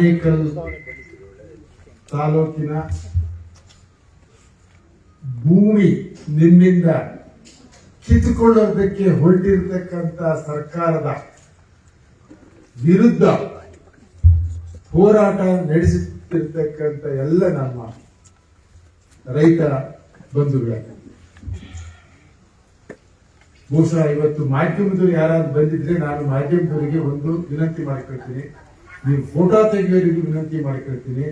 ಆನೇಕಲ್ ತಾಲೂಕಿನ ಭೂಮಿ ನಿಮ್ಮಿಂದ ಕಿತ್ತುಕೊಳ್ಳೋದಕ್ಕೆ ಹೊರಟಿರ್ತಕ್ಕಂಥ ಸರ್ಕಾರದ ವಿರುದ್ಧ ಹೋರಾಟ ನಡೆಸುತ್ತಿರ್ತಕ್ಕಂಥ ಎಲ್ಲ ನಮ್ಮ ರೈತ ಬಂಧುಗಳೇ, ಬಹುಶಃ ಇವತ್ತು ಮಾಧ್ಯಮದವರು ಯಾರಾದ್ರೂ ಬಂದಿದ್ರೆ ನಾನು ಮಾಧ್ಯಮದವರಿಗೆ ಒಂದು ವಿನಂತಿ ಮಾಡಿಕೊಳ್ತೀನಿ, ನೀವು ಫೋಟೋ ತೆಗೆಯೋರಿಗೂ ವಿನಂತಿ ಮಾಡಿಕೊಳ್ತೀನಿ,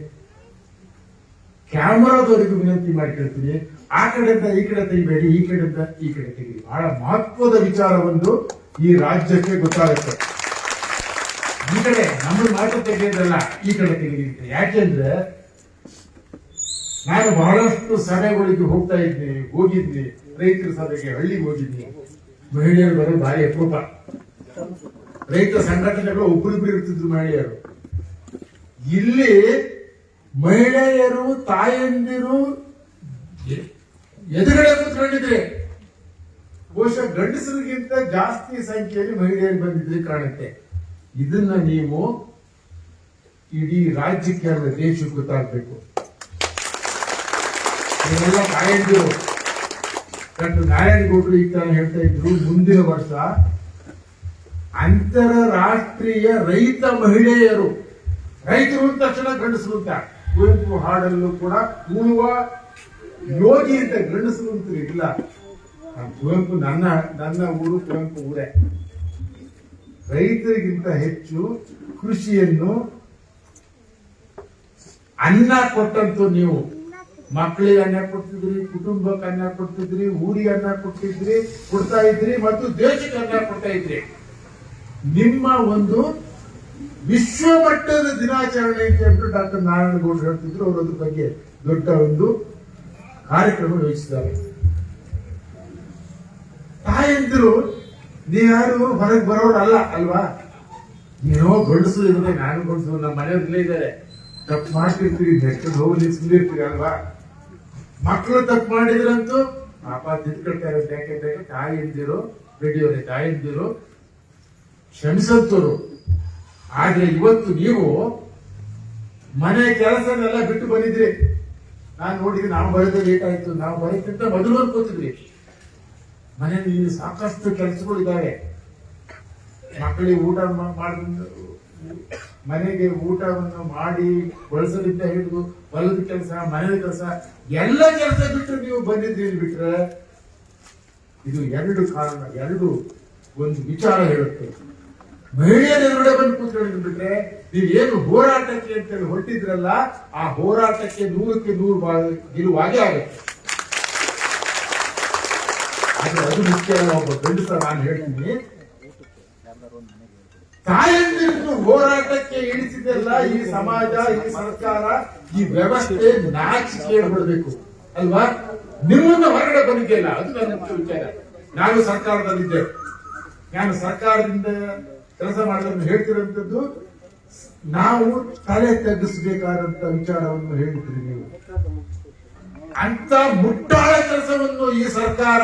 ಕ್ಯಾಮರಾದವರಿಗೂ ವಿನಂತಿ ಮಾಡಿಕೊಳ್ತೀನಿ, ಆ ಕಡೆಯಿಂದ ಈ ಕಡೆ ತೆಗಿಬೇಡಿ, ಈ ಕಡೆಯಿಂದ ಈ ಕಡೆ ತೆಗೀರಿ. ಬಹಳ ಮಹತ್ವದ ವಿಚಾರವೊಂದು ಈ ರಾಜ್ಯಕ್ಕೆ ಗೊತ್ತಾಗುತ್ತೆ. ಈ ಕಡೆ ನಮ್ಮ ಮಾತು ತೆಗೆಯೋದಲ್ಲ, ಈ ಕಡೆ ತೆಗೀರಿ. ಯಾಕೆಂದ್ರೆ ನಾನು ಬಹಳಷ್ಟು ಸಭೆಗಳಿಗೆ ಹೋಗಿದ್ನಿ, ರೈತರ ಸಭೆಗೆ ಹಳ್ಳಿಗೆ ಹೋಗಿದ್ನಿ. ಮಹಿಳೆಯರು ಬರೋದು ಭಾರಿ ಅಪರೂಪ. ರೈತ ಸಂಘಟನೆಗಳು ಒಬ್ಬರಿಬ್ಬರು ಇರ್ತಿದ್ರು ಮಹಿಳೆಯರು. ಇಲ್ಲಿ ಮಹಿಳೆಯರು ತಾಯಂದಿರು ಎದುರುಗಡೆ ಕೂತ್ಕೊಂಡಿದ್ರೆ ಬಹುಶಃ ಗಂಡಸರಿಗಿಂತ ಜಾಸ್ತಿ ಸಂಖ್ಯೆಯಲ್ಲಿ ಮಹಿಳೆಯರು ಬಂದಿದ್ರೆ ಕಾಣುತ್ತೆ. ಇದನ್ನ ನೀವು ಇಡೀ ರಾಜ್ಯಕ್ಕೆ ಅಲ್ಲ ದೇಶಕ್ಕೆ ಗೊತ್ತಾಗಬೇಕು. ನೀವೆಲ್ಲ ತಾಯಂದಿರು. ಡಾಕ್ಟರ್ ನಾರಾಯಣಗೌಡರು ಈಗ ತಾನು ಹೇಳ್ತಾ ಇದ್ರು, ಮುಂದಿನ ವರ್ಷ ಅಂತಾರಾಷ್ಟ್ರೀಯ ರೈತ ಮಹಿಳೆಯರು, ರೈತರು ಅಂದ ತಕ್ಷಣ ಗಂಡಸರು ಅಂತ, ಕುವೆಂಪು ಹಾಡಲ್ಲೂ ಕೂಡ ಉಳುವ ಯೋಗಿ ಅಂತ ಗಂಡಸರು ಅಂತ ಇಲ್ಲ. ಕುವೆಂಪು ನನ್ನ ಊರು ಕುವೆಂಪು ಊರೇ. ರೈತರಿಗಿಂತ ಹೆಚ್ಚು ಕೃಷಿಯನ್ನು ಅನ್ನ ಕೊಟ್ಟಂತೂ ನೀವು ಮಕ್ಕಳಿಗೆ ಅನ್ನ ಕೊಡ್ತಿದ್ರಿ, ಕುಟುಂಬಕ್ಕೆ ಅನ್ನ ಕೊಡ್ತಿದ್ರಿ, ಊರಿಗೆ ಅನ್ನ ಕೊಡ್ತಾ ಇದ್ರಿ ಮತ್ತು ದೇಶಕ್ಕೆ ಅನ್ನ ಕೊಡ್ತಾ ಇದ್ರಿ. ನಿಮ್ಮ ಒಂದು ವಿಶ್ವ ಮಟ್ಟದ ದಿನಾಚರಣೆ ಅಂತ ಹೇಳ್ಬಿಟ್ಟು ಡಾಕ್ಟರ್ ನಾರಾಯಣಗೌಡರು ಹೇಳ್ತಿದ್ರು. ಅವರು ಅದ್ರ ಬಗ್ಗೆ ದೊಡ್ಡ ಒಂದು ಕಾರ್ಯಕ್ರಮ ಯೋಜಿಸಿದ್ದಾರೆ. ತಾಯಂದಿರು ನೀವ್ಯಾರು ಹೊರಗೆ ಬರೋರಲ್ಲ ಅಲ್ವಾ? ಏನೋ ಗಂಡಸು ಇರುತ್ತೆ, ನಾನು ಗಂಡಸು, ನಮ್ಮ ಮನೆಯವ್ರಲ್ಲೇ ಇದ್ದಾರೆ, ತಪ್ಪು ಮಾಡ್ತಿರ್ತೀವಿ, ನೆಟ್ಟು ಹೋಗಿ ನಿಲ್ಸ್ಕೊಂಡಿರ್ತೀವಿ ಅಲ್ವಾ? ಮಕ್ಕಳು ತಪ್ಪು ಮಾಡಿದ್ರಂತೂ ಪಾಪ ತಿಳ್ಕೊಳ್ತಾ ಇರುತ್ತೆ. ಯಾಕೆಂದ್ರೆ ತಾಯಂದಿರು ರೆಡಿಯವರೇ, ತಾಯಂದಿರು ಕ್ಷಮಿಸಂತರು. ಆದ್ರೆ ಇವತ್ತು ನೀವು ಮನೆ ಕೆಲಸನೆಲ್ಲ ಬಿಟ್ಟು ಬಂದಿದ್ರಿ. ನಾನು ನೋಡಿದ್ವಿ, ನಾವು ಬರೋದೇ ಲೇಟ್ ಆಯ್ತು, ನಾವು ಬರೋಕ್ಕಿಂತ ಮೊದಲು ಅನ್ಕೋತಿದ್ವಿ. ಮನೆಯಲ್ಲಿ ಸಾಕಷ್ಟು ಕೆಲಸಗಳಿದ್ದಾವೆ. ಮಕ್ಕಳಿಗೆ ಊಟ ಮನೆಗೆ ಊಟವನ್ನು ಮಾಡಿ ಬಳಸಲಿಂದ ಹಿಡಿದು ಹೊಲದ ಕೆಲಸ, ಮನೆಯ ಕೆಲಸ, ಎಲ್ಲ ಕೆಲಸ ಬಿಟ್ಟು ನೀವು ಬಂದಿದ್ರಿ. ಬಿಟ್ರೆ ಇದು ಎರಡು ಕಾರಣ, ಒಂದು ವಿಚಾರ ಹೇಳುತ್ತೆ. ಮಹಿಳೆಯರ ಎದುರುಗಡೆ ಬಂದು ಕೂತ್ಕೊಂಡಿದ್ದು ಬಿಟ್ರೆ ನೀವೇನು ಹೋರಾಟಕ್ಕೆ ಅಂತೇಳಿ ಹೊರಟಿದ್ರಲ್ಲ, ಆ ಹೋರಾಟಕ್ಕೆ 100ಕ್ಕೆ 100 ಗೆಲುವಾಗೇ ಆಗುತ್ತೆ. ಅದು ಮುಖ್ಯ. ಒಬ್ಬ ಗಂಡಸ ನಾನು ಹೇಳ್ತೀನಿ, ತಾಯಂದಿರನ್ನು ಹೋರಾಟಕ್ಕೆ ಇಳಿಸಿದೆಲ್ಲ ಈ ಸಮಾಜ, ಈ ಸರ್ಕಾರ, ಈ ವ್ಯವಸ್ಥೆ ನಾಚಿಕೆ ಬಿಡಬೇಕು ಅಲ್ವಾ? ನಿಮ್ಮನ್ನ ಹೊರಗಡೆ ಬಂದಿದ್ದೆಲ್ಲ ಅದು ನನ್ನ ಮುಖ್ಯ ವಿಚಾರ. ನಾನು ಸರ್ಕಾರದಲ್ಲಿದ್ದೆ, ನಾನು ಸರ್ಕಾರದಿಂದ ಕೆಲಸ ಮಾಡೋದನ್ನು ಹೇಳ್ತಿರುವಂತದ್ದು. ನಾವು ತಲೆ ತಗ್ಗಿಸಬೇಕಾದಂತ ವಿಚಾರವನ್ನು ಹೇಳಿದ್ರಿ ನೀವು. ಅಂತ ಮುಟ್ಟಾಳ ಕೆಲಸವನ್ನು ಈ ಸರ್ಕಾರ,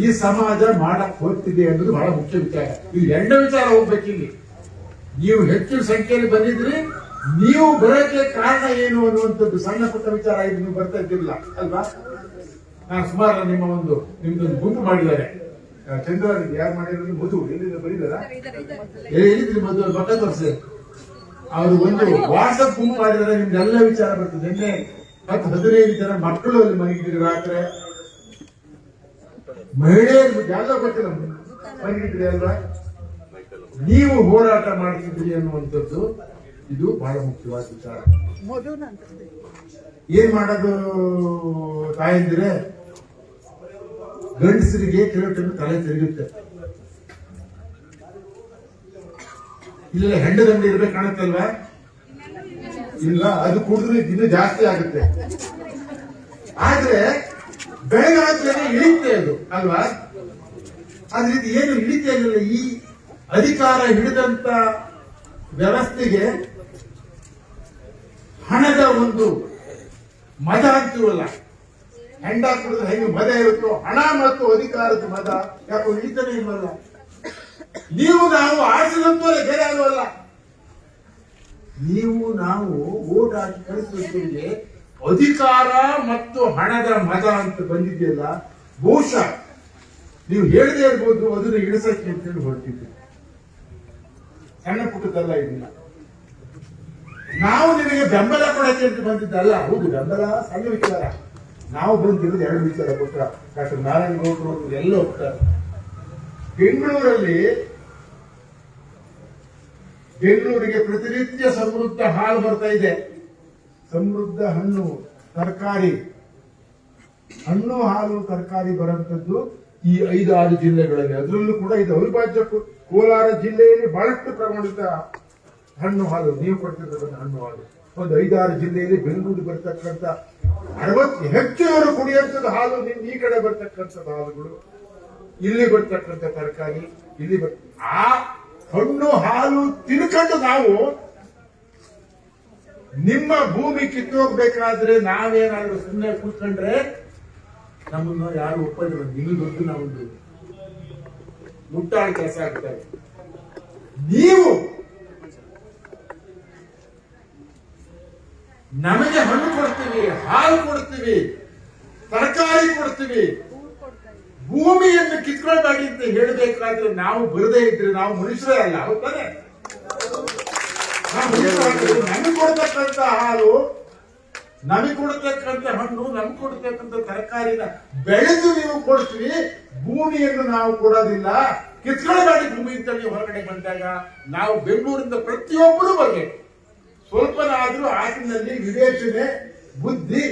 ಈ ಸಮಾಜ ಮಾಡಕ್ ಹೋಗ್ತಿದೆ ಅನ್ನೋದು ಬಹಳ ಮುಖ್ಯ ವಿಚಾರ. ಇದು ಎರಡನೇ ವಿಚಾರ ಹೋಗ್ಬೇಕಿಲ್ಲಿ. ನೀವು ಹೆಚ್ಚು ಸಂಖ್ಯೆಯಲ್ಲಿ ಬಂದಿದ್ರಿ, ನೀವು ಬರೋಕ್ಕೆ ಕಾರಣ ಏನು ಅನ್ನುವಂಥದ್ದು ಸಣ್ಣ ಪುಟ್ಟ ವಿಚಾರ ಇದು. ನೀವು ಬರ್ತಾ ಇದ್ದಿರಲಿಲ್ಲ ಅಲ್ವಾ? ನಾನು ಸುಮಾರು ನಿಮ್ಮದೊಂದು ಗುಂಪು ಮಾಡಿದ್ದಾರೆ. ಚಂದ್ರ ಯಾರು ಮಾಡಿರೋದು? ಮಧು ಎಲ್ಲಿಂದ ಬರೀದಾರ? ಎಲ್ಲಿದ್ರಿ ಮಧು? ಪಕ್ಕ ತೋರಿಸಿ. ಅವರು ಒಂದು ವಾಟ್ಸಪ್ ಗುಂಪು ಮಾಡಿದರೆ ನಿಮ್ದೆಲ್ಲ ವಿಚಾರ ಬರ್ತದೆ. ನಿನ್ನೆ 10-15 ಜನ ಮಕ್ಕಳು ಅಲ್ಲಿ ಮಲಗಿದ್ರಿ ರಾತ್ರಿ. ಮಹಿಳೆಯರು ಎಲ್ಲ ಗೊತ್ತಿಲ್ಲ ಮಲಗಿದ್ರಿ ಅಲ್ವಾ? ನೀವು ಹೋರಾಟ ಮಾಡ್ತಿದ್ರಿ ಅನ್ನುವಂಥದ್ದು ಇದು ಬಹಳ ಮುಖ್ಯವಾದ ವಿಚಾರ. ಏನ್ ಮಾಡೋದು ತಾಯಂದಿರೆ? ಗಂಡಸರಿಗೆ ಕೆಲವು ತಲೆ ತಿರುಗುತ್ತೆ. ಇಲ್ಲ ಹೆಂಡದಂಡಿ ಇರ್ಬೇಕು ಕಾಣುತ್ತಲ್ವಾ? ಇಲ್ಲ, ಅದು ಕುಡಿದ್ರೆ ಇನ್ನೂ ಜಾಸ್ತಿ ಆಗುತ್ತೆ. ಆದ್ರೆ ಬೆಳಗಾದ್ಮೇಲೆ ಇಳಿತೆ ಅದು ಅಲ್ವಾ? ಆದ್ರೆ ಇದು ಏನು ಇಳಿತೆ ಇಲ್ಲ. ಈ ಅಧಿಕಾರ ಹಿಡಿದಂತ ವ್ಯವಸ್ಥೆಗೆ ಹಣದ ಒಂದು ಮದ ಅಂತೀವಲ್ಲ, ಹೆಂಡ ಕುಡಿದ್ರೆ ಹೆಂಗೆ ಮದ ಇರುತ್ತೋ, ಹಣ ಮತ್ತು ಅಧಿಕಾರದ ಮದ ಯಾಕೋ ಇಳಿತಾನೆ ಇಲ್ವಲ್ಲ. ನೀವು ನಾವು ಆರಿಸಿದಂತವರೇ ಬೇರೆ ಅಲ್ವಲ್ಲ. ನೀವು ನಾವು ಓಟ್ ಹಾಕಿ ಕಳಿಸೋರಿಗೆ ಅಧಿಕಾರ ಮತ್ತು ಹಣದ ಮದ ಅಂತ ಬಂದಿದೆಯಲ್ಲ, ಬಹುಶಃ ನೀವು ಹೇಳದೇ ಇರ್ಬೋದು ಅದನ್ನ ಇಳಿಸಕ್ಕೆ ಅಂತೇಳಿ ಹೊರಟಿದ್ದೀವಿ. ಸಣ್ಣ ಪುಟ್ಟದಲ್ಲ ಇದನ್ನ. ನಾವು ನಿಮಗೆ ಬೆಂಬಲ ಕೊಡಕ್ಕೆ ಅಂತ ಬಂದಿದ್ದಲ್ಲ. ಹೌದು, ಬೆಂಬಲ ಸಣ್ಣ ವಿಚಾರ. ನಾವು ಬಂದಿರೋದು 2 ವಿಚಾರ ಕೊಟ್ಟ ಡಾಕ್ಟರ್ ನಾರಾಯಣಗೌಡರು ಎಲ್ಲ ಹೋಗ್ತಾರೆ. ಬೆಂಗಳೂರಿಗೆ ಪ್ರತಿನಿತ್ಯ ಸಮೃದ್ಧ ಹಾಲು ಬರ್ತಾ ಇದೆ. ಸಮೃದ್ಧ ಹಣ್ಣು, ತರಕಾರಿ, ಹಣ್ಣು ಹಾಲು ತರಕಾರಿ ಬರುವಂತದ್ದು ಈ 5-6 ಜಿಲ್ಲೆಗಳಲ್ಲಿ. ಅದರಲ್ಲೂ ಕೂಡ ಇದು ಅವಿಭಾಜ್ಯ. ಕೋಲಾರ ಜಿಲ್ಲೆಯಲ್ಲಿ ಬಹಳಷ್ಟು ಪ್ರಮಾಣಿತ ಹಣ್ಣು ಹಾಲು ನೀವು ಕೊಡ್ತಿರ್ತಕ್ಕಂಥ ಹಣ್ಣು ಹಾಲು ಒಂದು 5-6 ಜಿಲ್ಲೆಯಲ್ಲಿ. ಬೆಂಗಳೂರಿಗೆ ಬರ್ತಕ್ಕಂಥ 60 ಹೆಚ್ಚು ಕುಡಿಯುವಂಥದ್ದು ಹಾಲು ಈ ಕಡೆ ಬರ್ತಕ್ಕಂಥದ್ದು ಹಾಲುಗಳು, ಇಲ್ಲಿ ಬರ್ತಕ್ಕಂಥ ತರಕಾರಿ, ಇಲ್ಲಿ ಆ ಹಣ್ಣು ಹಾಲು ತಿನ್ಕೊಂಡು ನಾವು ನಿಮ್ಮ ಭೂಮಿ ಕಿತ್ತೋಗ್ಬೇಕಾದ್ರೆ ನಾವೇನಾದ್ರೂ ಸುಮ್ಮನೆ ಕೂತ್ಕೊಂಡ್ರೆ ನಮ್ಮನ್ನು ಯಾರು ಒಪ್ಪೋದಿಲ್ಲ. ನಿಮಗೆ ಗೊತ್ತು, ನಾವೊಂದು ಮುಟ್ಟಾಳ ಕೆಲಸ ಆಗ್ತಾರೆ. ನೀವು ನಮಗೆ ಹಣ್ಣು ಕೊಡ್ತೀವಿ, ಹಾಲು ಕೊಡ್ತೀವಿ, ತರಕಾರಿ ಕೊಡ್ತೀವಿ, ಭೂಮಿಯನ್ನು ಕಿತ್ಕೊಳ್ಬೇಡಿ ಅಂತ ಹೇಳಬೇಕಾದ್ರೆ ನಾವು ಬರದೇ ಇದ್ರೆ ನಾವು ಮನುಷ್ಯರೇ ಅಲ್ಲ. ಹೌದಾನೆ? ನಮಗೆ ಕೊಡ್ತಕ್ಕಂಥ ಹಾಲು, ನಮಗೆ ಕೊಡ್ತಕ್ಕಂಥ ಹಣ್ಣು, ನಮಗೆ ಕೊಡ್ತಕ್ಕಂಥ ತರಕಾರಿನ ಬೆಳೆದು ನೀವು ಕೊಡ್ತೀವಿ, ಭೂಮಿಯನ್ನು ನಾವು ಕೊಡೋದಿಲ್ಲ. ಕಿತ್ಕೊಳ್ಬೇಡಿ ಭೂಮಿ ಅಂತ ನೀವು ಹೊರಗಡೆ ಬಂದಾಗ ನಾವು ಬೆಂಗಳೂರಿಂದ ಪ್ರತಿಯೊಬ್ಬರು ಬರಬೇಕು. ಸ್ವಲ್ಪನಾದ್ರೂ ಆಟಿನಲ್ಲಿ ವಿವೇಚನೆ, ಬುದ್ಧಿ,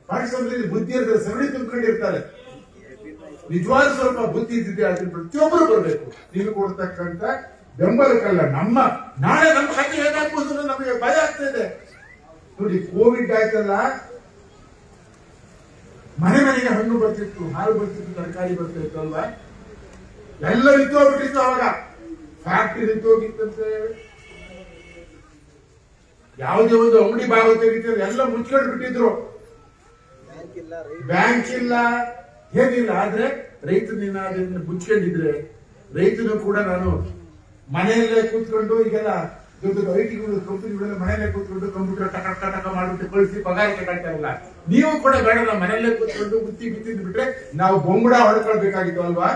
ಪಾಠಶಾಲೆಯಲ್ಲಿ ಬುದ್ಧಿ ಇರ್ತದೆ, ಸರಳಿ ತುಂಬಿಕೊಂಡಿರ್ತಾರೆ. ನಿಜವಾದ ಸ್ವಲ್ಪ ಬುದ್ಧಿ ಇದ್ದಿದೆ, ಅದನ್ನ ಪ್ರತಿಯೊಬ್ಬರು ಬರಬೇಕು. ನೀವು ಕೊಡ್ತಕ್ಕಂಥ ಬೆಂಬಲಕ್ಕಲ್ಲ. ನಾಳೆ ನಮ್ಮ ಕಥೆ ಹೇಗಾಗ್ಬೋದು ನಮಗೆ ಭಯ ಆಗ್ತಾ ಇದೆ. ನೋಡಿ, ಕೋವಿಡ್ ಆಯ್ತಲ್ಲ, ಮನೆಗೆ ಹಣ್ಣು ಬರ್ತಿತ್ತು, ಹಾಲು ಬರ್ತಿತ್ತು, ತರಕಾರಿ ಬರ್ತಿತ್ತು ಅಲ್ವಾ? ಎಲ್ಲ ನಿಂತೋಗ್ಬಿಟ್ಟಿತ್ತು. ಅವಾಗ ಫ್ಯಾಕ್ಟ್ರಿ ನಿಂತೋಗಿತ್ತಂತೆ, ಯಾವುದೇ ಒಂದು ಅಂಗಡಿ ಭಾಗ ತೆಗಿತಿದ್ರು, ಎಲ್ಲ ಮುಚ್ಕೊಂಡು ಬಿಟ್ಟಿದ್ರು. ಬ್ಯಾಂಕ್ ಇಲ್ಲ, ಏನಿಲ್ಲ. ಆದ್ರೆ ರೈತನೇನಾದ್ರೂ ಮುಚ್ಕೊಂಡಿದ್ರೆ ರೈತನು ಕೂಡ ನಾನು ಮನೆಯಲ್ಲೇ ಕೂತ್ಕೊಂಡು, ಈಗೆಲ್ಲ ದೊಡ್ಡ ದೊಡ್ಡ ಐಟಿಗಳು ಕಂಪನಿಗಳೆಲ್ಲ ಮನೆಯಲ್ಲೇ ಕೂತ್ಕೊಂಡು ಕಂಪ್ಯೂಟರ್ ಟಕ ಮಾಡ್ಬಿಟ್ಟು ಕಳಿಸಿ ಪಗಾರ ತಗೊಳ್ತಾರಲ್ಲ, ನೀವು ಕೂಡ ಬೇಡ, ನಾವು ಮನೆಯಲ್ಲೇ ಕೂತ್ಕೊಂಡು ಗುತ್ತಿ ಬಿತ್ತಿದ್ ಬಿಟ್ರೆ ನಾವು ಬೊಂಬಡ ಹೊಡ್ಕೊಳ್ಬೇಕಾಗಿತ್ತು ಅಲ್ವಾ?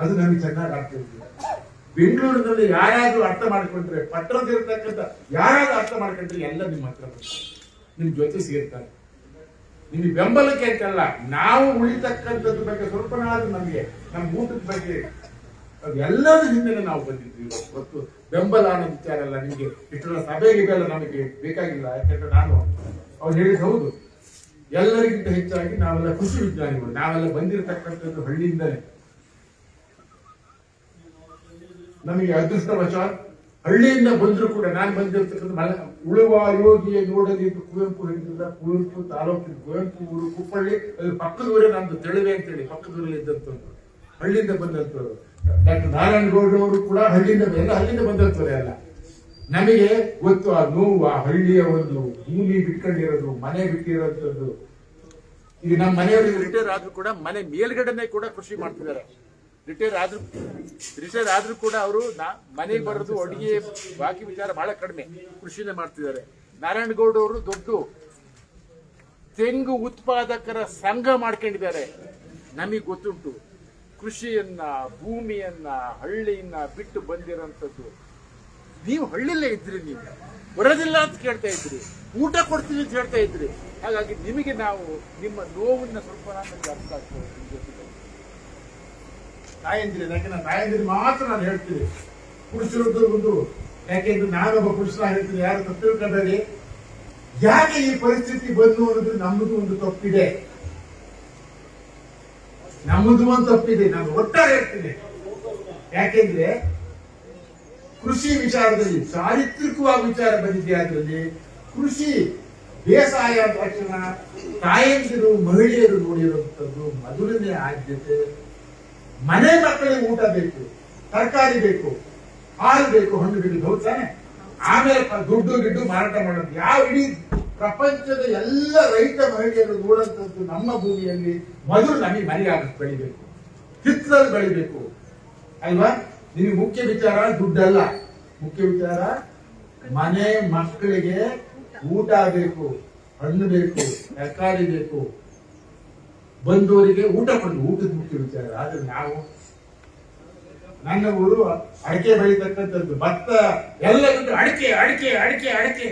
ಅದು ನಮಗೆ ಚೆನ್ನಾಗಿ ಆಗ್ತಿತ್ತು. ಬೆಂಗಳೂರಿನಲ್ಲಿ ಯಾರಾದ್ರೂ ಅರ್ಥ ಮಾಡ್ಕೊಂಡ್ರೆ, ಪಟ್ಟಣದಿರ್ತಕ್ಕಂಥ ಯಾರಾದ್ರೂ ಅರ್ಥ ಮಾಡ್ಕೊಂಡ್ರೆ ಎಲ್ಲ ನಿಮ್ಮ ಹತ್ರ ನಿಮ್ ಜೊತೆ ಸೇರ್ತಾರೆ. ನಿಮಗೆ ಬೆಂಬಲಕ್ಕೆ ಅಂತಲ್ಲ, ನಾವು ಉಳಿತಕ್ಕಂಥದ್ರ ಬಗ್ಗೆ ಸ್ವಲ್ಪನಾದ್ರೂ ನಮಗೆ ನಮ್ಮ ಊಟದ ಬಗ್ಗೆ ಅದೆಲ್ಲದ ಹಿಂದೆ ನಾವು ಬಂದಿದ್ವಿ. ಹೊತ್ತು ಬೆಂಬಲ ಅನ್ನೋ ವಿಚಾರ ಅಲ್ಲ. ನಿಮಗೆ ಇಷ್ಟೆಲ್ಲ ಸಭೆಗೆ ಬೆಲ್ಲ ನಮಗೆ ಬೇಕಾಗಿಲ್ಲ. ಯಾಕಂದ್ರೆ ನಾನು ಅವ್ರು ಹೇಳಿದ್ ಹೌದು, ಎಲ್ಲರಿಗಿಂತ ಹೆಚ್ಚಾಗಿ ನಾವೆಲ್ಲ ಕೃಷಿ ವಿಜ್ಞಾನಿಗಳು, ನಾವೆಲ್ಲ ಬಂದಿರತಕ್ಕಂಥದ್ದು ಹಳ್ಳಿಯಿಂದಲೇ. ನಮಗೆ ಅದೃಷ್ಟವಶಾತ್ ಹಳ್ಳಿಯಿಂದ ಬಂದ್ರು ಕೂಡ, ನಾನು ಬಂದಿರ್ತಕ್ಕಂಥ ಉಳುವ ಯೋಗಿಯ ನೋಡಲಿ ಅಂತ ಕುವೆಂಪು ಹೇಳಿದ್ರ. ಕುವೆಂಪು ತಾಲೂಕಿನ ಕುವೆಂಪು ಊರು ಕುಪ್ಪಳ್ಳಿ, ಅದು ಪಕ್ಕದ ಊರೇ ನಮ್ದು ತೆಳುವೆ ಅಂತೇಳಿ ಪಕ್ಕದೂರಲ್ಲಿ ಇದ್ದಂಥವ್ರು, ಹಳ್ಳಿಯಿಂದ ಬಂದಂಥವ್ರು. ಡಾಕ್ಟರ್ ನಾರಾಯಣಗೌಡ ಅವರು ಕೂಡ ಹಳ್ಳಿಯಿಂದ ಬಂದಂಥವ್ರೆ ಅಲ್ಲ. ನಮಗೆ ಗೊತ್ತು ಆ ನೋವು, ಆ ಹಳ್ಳಿಯ ಒಂದು ಭೂಮಿ ಬಿಟ್ಕೊಂಡಿರೋದು, ಮನೆ ಬಿಟ್ಟಿರೋಂಥದ್ದು. ಈಗ ನಮ್ಮ ಮನೆಯವರಿಗೆ ರಿಟೈರ್ ಆದ್ರೂ ಕೂಡ ಮನೆ ಮೇಲ್ಗಡೆನೆ ಕೂಡ ಕೃಷಿ ಮಾಡ್ತಿದ್ದಾರೆ. ರಿಟೈರ್ ಆದ್ರೂ ಕೂಡ ಅವರು ಮನೆಗೆ ಬರೋದು, ಅಡಿಗೆ, ಬಾಕಿ ವಿಚಾರ ಬಹಳ ಕಡಿಮೆ, ಕೃಷಿನೇ ಮಾಡ್ತಿದ್ದಾರೆ. ನಾರಾಯಣಗೌಡ ಅವರು ದೊಡ್ಡ ತೆಂಗು ಉತ್ಪಾದಕರ ಸಂಘ ಮಾಡ್ಕೊಂಡಿದ್ದಾರೆ. ನಮಗೆ ಗೊತ್ತುಂಟು, ಕೃಷಿಯನ್ನ, ಭೂಮಿಯನ್ನ, ಹಳ್ಳಿಯನ್ನ ಬಿಟ್ಟು ಬಂದಿರೋಂಥದ್ದು. ನೀವು ಹಳ್ಳಿಯಲ್ಲೇ ಇದ್ರಿ, ನೀವು ಬರೋದಿಲ್ಲ ಅಂತ ಕೇಳ್ತಾ ಇದ್ರಿ, ಊಟ ಕೊಡ್ತೀವಿ ಅಂತ ಹೇಳ್ತಾ ಇದ್ರಿ. ಹಾಗಾಗಿ ನಿಮಗೆ ನಾವು ನಿಮ್ಮ ನೋವನ್ನ ಸ್ವಲ್ಪ ನಮಗೆ ಅರ್ಥ ಆಗ್ತದೆ. ತಾಯಂದಿರಿ, ಯಾಕೆಂದ್ರೆ ತಾಯಂದಿರಿ ಮಾತ್ರ ನಾನು ಹೇಳ್ತೀನಿ, ಪುರುಷರದ್ದು ಒಂದು. ಯಾಕೆಂದ್ರೆ ನಾನೊಬ್ಬ ಪುರುಷನ ಹೇಳ್ತೀನಿ, ಯಾರು ತಪ್ಪು ತಿಳ್ಕೊಂಡ್ರೆ, ಯಾಕೆ ಈ ಪರಿಸ್ಥಿತಿ ಬಂದು ಅನ್ನೋದು ನಮ್ಮದು ಒಂದು ತಪ್ಪಿದೆ. ನಮ್ಮದು ಒಂದು ತಪ್ಪಿದೆ, ನಾನು ಒಟ್ಟಾರೆ ಹೇಳ್ತೀನಿ. ಯಾಕೆಂದ್ರೆ ಕೃಷಿ ವಿಚಾರದಲ್ಲಿ ಚಾರಿತ್ರಿಕವಾಗಿ ವಿಚಾರ ಬಂದಿದೆ. ಅದರಲ್ಲಿ ಕೃಷಿ ಬೇಸಾಯ ಅಂದ ತಕ್ಷಣ ತಾಯಂದಿರು, ಮಹಿಳೆಯರು ನೋಡಿರುವಂತದ್ದು ಮೊದಲನೇ ಆದ್ಯತೆ. ಮನೆ ಮಕ್ಕಳಿಗೆ ಊಟ ಬೇಕು, ತರಕಾರಿ ಬೇಕು, ಹಾಲು ಬೇಕು, ಹಣ್ಣು ಬೇಕು, ಹೌದಾನೆ? ಆಮೇಲೆ ದುಡ್ಡು ಮಾರಾಟ ಮಾಡೋದು. ಯಾವ ಇಡೀ ಪ್ರಪಂಚದ ಎಲ್ಲ ರೈತ ಮಹಿಳೆಯರು ನೋಡುವಂತದ್ದು ನಮ್ಮ ಭೂಮಿಯಲ್ಲಿ ಮೊದಲು ನಮಗೆ ಮನೆಯಾಗಿ ಬೆಳಿಬೇಕು, ಚಿತ್ರದಲ್ಲಿ ಬೆಳಿಬೇಕು ಅಲ್ವಾ? ನಿಮಗೆ ಮುಖ್ಯ ವಿಚಾರ ದುಡ್ಡಲ್ಲ, ಮುಖ್ಯ ವಿಚಾರ ಮನೆ ಮಕ್ಕಳಿಗೆ ಊಟ ಬೇಕು, ಹಣ್ಣು ಬೇಕು, ತರಕಾರಿ ಬೇಕು, ಬಂದವರಿಗೆ ಊಟ ಕೊಡಬೇಕು, ಊಟದ ಮುಖ್ಯ ವಿಚಾರ. ಆದ್ರೆ ನಾವು ನನ್ನ ಊರು ಅಡಿಕೆ ಬೆಳೀತಕ್ಕಂಥದ್ದು, ಭತ್ತ ಎಲ್ಲ ಅಡಿಕೆ ಅಡಿಕೆ ಅಡಿಕೆ ಅಡಿಕೆ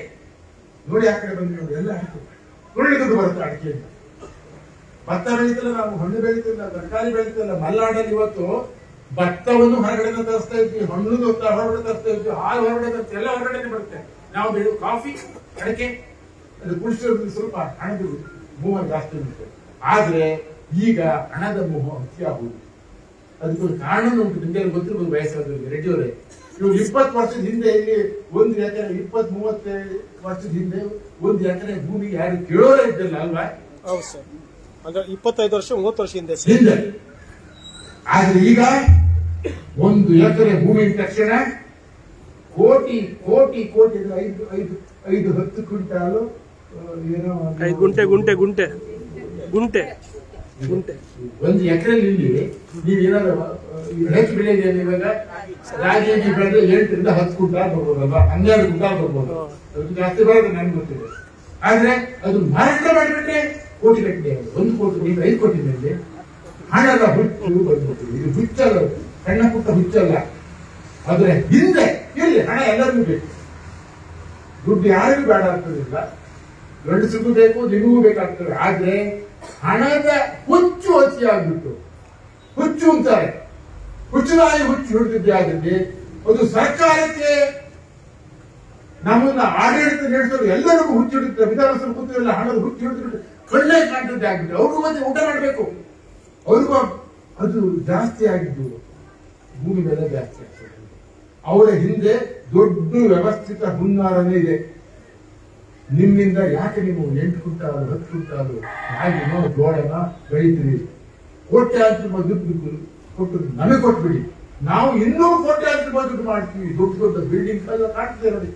ನೋಡಿ. ಆ ಕಡೆ ಬಂದು ನೋಡಿ, ಎಲ್ಲ ಅಡಿಕೆ, ಒಳ್ಳೆ ದುಡ್ಡು ಬರುತ್ತೆ ಅಡಿಕೆಯಿಂದ. ಭತ್ತ ಬೆಳೀತಿಲ್ಲ, ನಾವು ಹಣ್ಣು ಬೆಳೀತಿಲ್ಲ, ತರಕಾರಿ ಬೆಳೀತಿಲ್ಲ. ಮಲೆನಾಡಲ್ಲಿ ಇವತ್ತು ಭತ್ತವನ್ನು ಹೊರಗಡೆ ತರಿಸ್ತಾ ಇದ್ವಿ, ಹಣ್ಣು ಹೊರಗಡೆ ತರಿಸ್ತಾ ಇದ್ವಿ, ಹಾಲು ಹೊರಗಡೆ ತರಿಸ್ತಾ, ಎಲ್ಲ ಹೊರಗಡೆ ಬರುತ್ತೆ. ನಾವು ಬೆಳೆಯುವ ಕಾಫಿ, ಅಡಿಕೆ, ಅದು ಕುಡಿಸೋದ್ರಲ್ಲಿ ಸ್ವಲ್ಪ ಹಣದ ಮೋಹ ಜಾಸ್ತಿ ಇರುತ್ತೆ. ಆದ್ರೆ ಈಗ ಹಣದ ಮೋಹ ಅತಿಯಾಗುವುದು. ಅದಕ್ಕೊಂದು ಕಾರಣ ಉಂಟು, ನಿಮಗೆಲ್ಲ ಗೊತ್ತಿರ್ಬೋದು ವಯಸ್ಸಾದವರಿಗೆ. ರೆಡ್ಡಿಯವರೇ, ಇವರು 20 ವರ್ಷದ ಹಿಂದೆ ಇಲ್ಲಿ 1 ಎಕರೆ, 20-30 ವರ್ಷದ ಹಿಂದೆ 1 ಎಕರೆ ಭೂಮಿಗೆ ಯಾರು ಕೇಳೋರೇ ಇದ್ದಿಲ್ಲ ಅಲ್ವಾ? ಹೌದು ಸರ್, ಅಂದ್ರೆ 25 ವರ್ಷ 30 ವರ್ಷ ಹಿಂದೆ. ಆದ್ರೆ ಈಗ 1 ಎಕರೆ ಭೂಮಿ ತಕ್ಷಣ ಕೋಟಿ ಕೋಟಿ ಕೋಟಿ, 5-10 ಕ್ವಿಂಟಾಲು ಏನೋ 5 ಗುಂಟೆ ಗುಂಟೆ ಗುಂಟೆ ಗುಂಟೆ ಗುಂಟೆ 1 ಎಕರೆಯಲ್ಲಿ ಇಲ್ಲಿ ನೀವೇನಾದ್ರು ಹೆಚ್ಚು ಬೆಳೆದಿದೆ. ಇವಾಗ ರಾಗಿ ಬೆಳೆದ್ರೆ 8ರಿಂದ 10 ಕ್ವಿಂಟಾಲ್ ಬರ್ಬೋದಲ್ವಾ, 12 ಕ್ವಿಂಟಾಲ್ ಬರ್ಬೋದು. ಅದು ಜಾಸ್ತಿ ಬರೋದು ನನ್ಗೆ ಗೊತ್ತಿದೆ. ಆದ್ರೆ ಅದು ಮಾರಾಟ ಮಾಡಿಬಿಟ್ರೆ ಕೋಟಿ ಗಟ್ಟಲೆ, 1 ಕೋಟಿ 5 ಕೋಟಿ ಮೇಲೆ ಹಣದ ಹುಚ್ಚು ಬಂದ್ಬಿಟ್ಟು. ಇದು ಹುಚ್ಚಲ್ಲ, ಸಣ್ಣ ಪುಟ್ಟ ಹುಚ್ಚಲ್ಲ. ಆದ್ರೆ ಹಿಂದೆ ಇಲ್ಲಿ ಹಣ ಎಲ್ಲರಿಗೂ ಬೇಕು, ದುಡ್ಡು ಯಾರಿಗೂ ಬೇಡ ಆಗ್ತದಿಲ್ಲ, ಗಂಡಸಿಗೂ ಬೇಕು, ನಿಮಗೂ ಬೇಕಾಗ್ತದೆ. ಆದ್ರೆ ಹಣದ ಹುಚ್ಚು ಅತಿಯಾಗ್ಬಿಟ್ಟು, ಹುಚ್ಚು ಅಂತಾರೆ, ಹುಚ್ಚುನಾಯಿ ಹುಚ್ಚು ಹಿಡಿದಿದ್ದೆ. ಆದಲ್ಲಿ ಅದು ಸರ್ಕಾರಕ್ಕೆ, ನಮ್ಮನ್ನ ಆಡಳಿತ ನಡೆಸೋರು ಎಲ್ಲರಿಗೂ ಹುಚ್ಚು ಹಿಡಿತಾರೆ. ವಿಧಾನಸಭೆ ಕೂತಿರಲ್ಲ, ಹಣದ ಹುಚ್ಚು ಹಿಡಿದ್ಬಿಟ್ಟು ಕಣ್ಣೇ ಕಾಣ್ತದೆ ಆಗ್ಬಿಟ್ಟು. ಅವ್ರಿಗೂ ಮತ್ತೆ ಊಟ ಮಾಡಬೇಕು, ಅವ್ರಿಗೂ ಅದು ಜಾಸ್ತಿ ಆಗಿದ್ದು, ಭೂಮಿ ಬೆಲೆ ಜಾಸ್ತಿ ಆಗ್ತದೆ. ಅವರ ಹಿಂದೆ ದೊಡ್ಡ ವ್ಯವಸ್ಥಿತ ಹುನ್ನಾರನೇ ಇದೆ. ನಿಮ್ಮಿಂದ ಯಾಕೆ ನೀವು 8 ಕ್ವಿಂಟಾಲು 10 ಕ್ವಿಂಟಾಲು ರಾಗಿನೋ ಜೋಳನ ಬೆಳೀತೀರಿ? ಕೋಟ್ಯಾಂತರ ದುಡ್ಡು ಕೊಟ್ಟು ನಮಗೆ ಕೊಟ್ಬಿಡಿ, ನಾವು ಇನ್ನೂ ಕೋಟ್ಯಾಂತರ ದುಡ್ಡು ಮಾಡ್ತೀವಿ. ದೊಡ್ಡ ದೊಡ್ಡ ಬಿಲ್ಡಿಂಗ್ ಎಲ್ಲ ಕಾಣ್ತದೆ ನೋಡಿ,